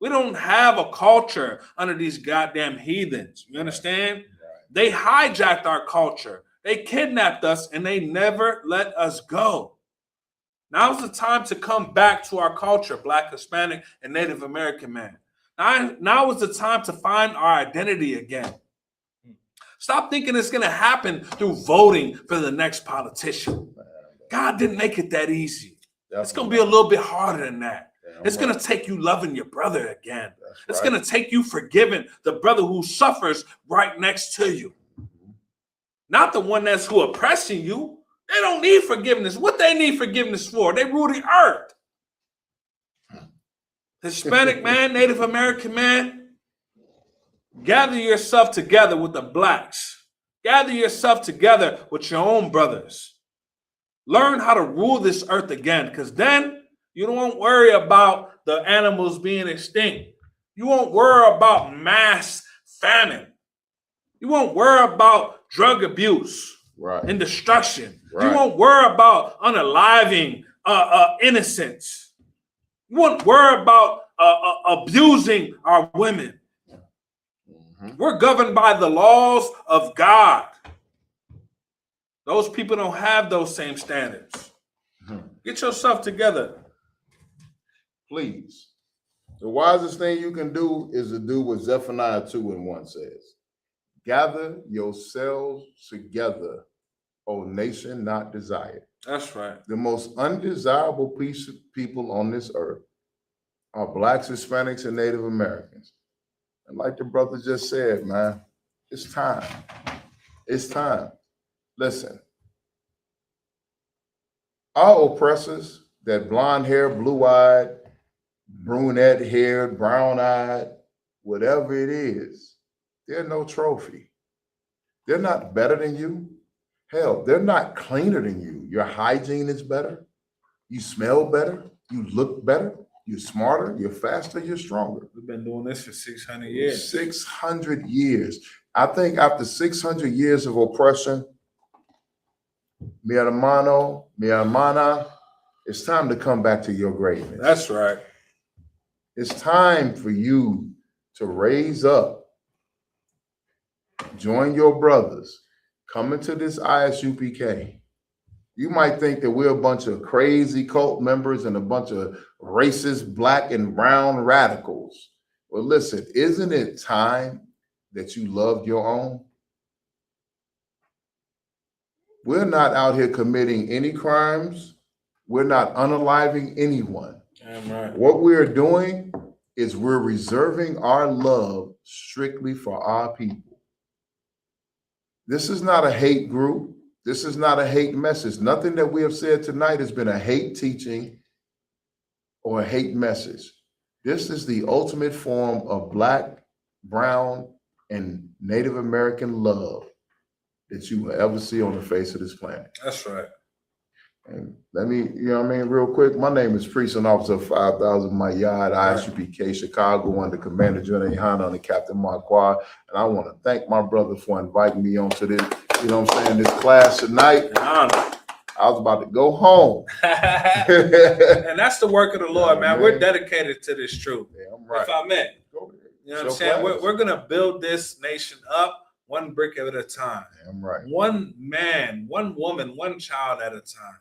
We don't have a culture under these goddamn heathens. You understand? Right. They hijacked our culture. They kidnapped us and they never let us go. Now's the time to come back to our culture, Black, Hispanic, and Native American man. Now is the time to find our identity again. Stop thinking it's going to happen through voting for the next politician. God didn't make it that easy. It's going to be a little bit harder than that. It's going to take you loving your brother again. It's going to take you forgiving the brother who suffers right next to you. Not the one that's who oppressing you. They don't need forgiveness. What they need forgiveness for? They rule the earth. Hispanic man, Native American man, gather yourself together with the blacks. Gather yourself together with your own brothers. Learn how to rule this earth again, because then you don't worry about the animals being extinct. You won't worry about mass famine. You won't worry about drug abuse and destruction. You won't worry about unaliving innocents. You won't worry about abusing our women. We're governed by the laws of God. Those people don't have those same standards. Get yourself together.
Please. The wisest thing you can do is to do what Zephaniah 2:1 says. Gather yourselves together, O nation not desired.
That's right.
The most undesirable people on this earth are blacks, Hispanics, and Native Americans. And like the brother just said, man, it's time. It's time. Listen, our oppressors, that blonde hair, blue-eyed, brunette-haired, brown-eyed, whatever it is, they're no trophy. They're not better than you. Hell, they're not cleaner than you. Your hygiene is better. You smell better. You look better. You're smarter. You're faster. You're stronger.
We've been doing this for 600 years.
600 years. I think after 600 years of oppression, mi hermano, mi hermana, it's time to come back to your greatness.
That's right.
It's time for you to raise up, join your brothers, come into this ISUPK. You might think that we're a bunch of crazy cult members and a bunch of racist black and brown radicals. Well, listen, isn't it time that you loved your own? We're not out here committing any crimes. We're not unaliving anyone.
Damn right.
What we're doing is we're reserving our love strictly for our people. This is not a hate group. This is not a hate message. Nothing that we have said tonight has been a hate teaching or a hate message. This is the ultimate form of Black, brown, and Native American love that you will ever see on the face of this planet.
That's right.
And let me, you know what I mean, real quick. My name is Precinct Officer 5000 Mayad, ISUPK Chicago, under Commander General Yohana and Captain Marquardt. And I want to thank my brother for inviting me onto this, you know what I'm saying, this class tonight. I was about to go home.
And that's the work of the Lord, man. We're dedicated to this truth.
Yeah, I'm right.
If I may. You know what I'm saying? We're going to build this nation up one brick at a time.
Yeah, I'm right.
One man, one woman, one child at a time.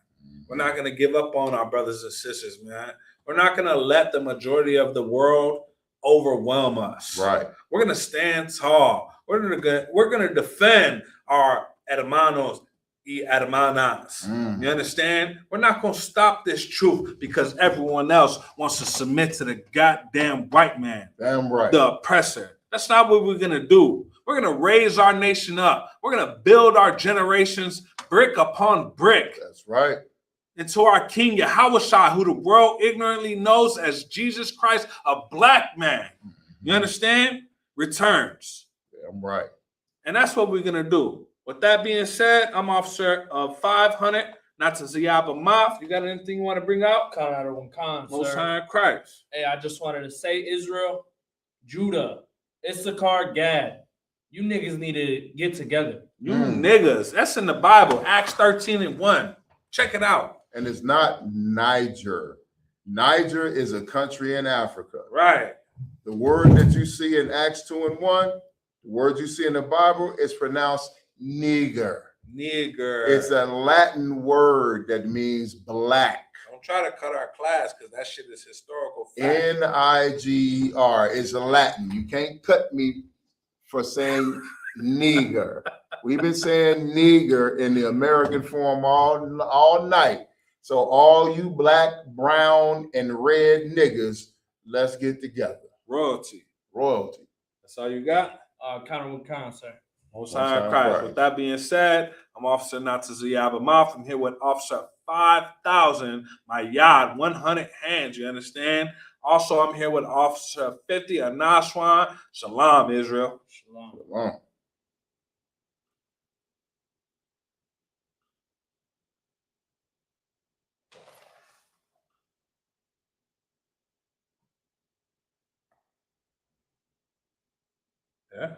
We're not going to give up on our brothers and sisters, man. We're not going to let the majority of the world overwhelm us.
Right.
We're going to stand tall. We're going to defend our hermanos y hermanas. You understand? We're not going to stop this truth because everyone else wants to submit to the goddamn white man.
Damn right.
The oppressor. That's not what we're going to do. We're going to raise our nation up. We're going to build our generations brick upon brick.
That's right.
Into our King Yahushua, who the world ignorantly knows as Jesus Christ, a black man. You understand? Returns.
Damn right.
And that's what we're going to do. With that being said, I'm Officer 500, not to Ziyaba Maf. You got anything you want to bring out? Most High in Christ.
Hey, I just wanted to say, Israel, Judah, Issachar, Gad, you niggas need to get together.
You niggas. That's in the Bible, Acts 13:1. Check it out.
And it's not Niger. Niger is a country in Africa.
Right.
The word that you see in Acts 2:1, the word you see in the Bible is pronounced nigger.
Nigger.
It's a Latin word that means black.
Don't try to cut our class because that shit is historical fact.
Niger. It's Latin. You can't cut me for saying nigger. We've been saying nigger in the American form all night. So all you black, brown, and red niggas, let's get together.
Royalty.
Royalty.
That's all you got?
Counter with con, sir.
Most High in Christ. With that being said, I'm Officer Nataziyaba Mouth. I'm here with Officer 5,000, my yard, 100 hands, you understand? Also, I'm here with Officer 50, Anaswan. Shalom, Israel.
Shalom.
Shalom.
Yeah.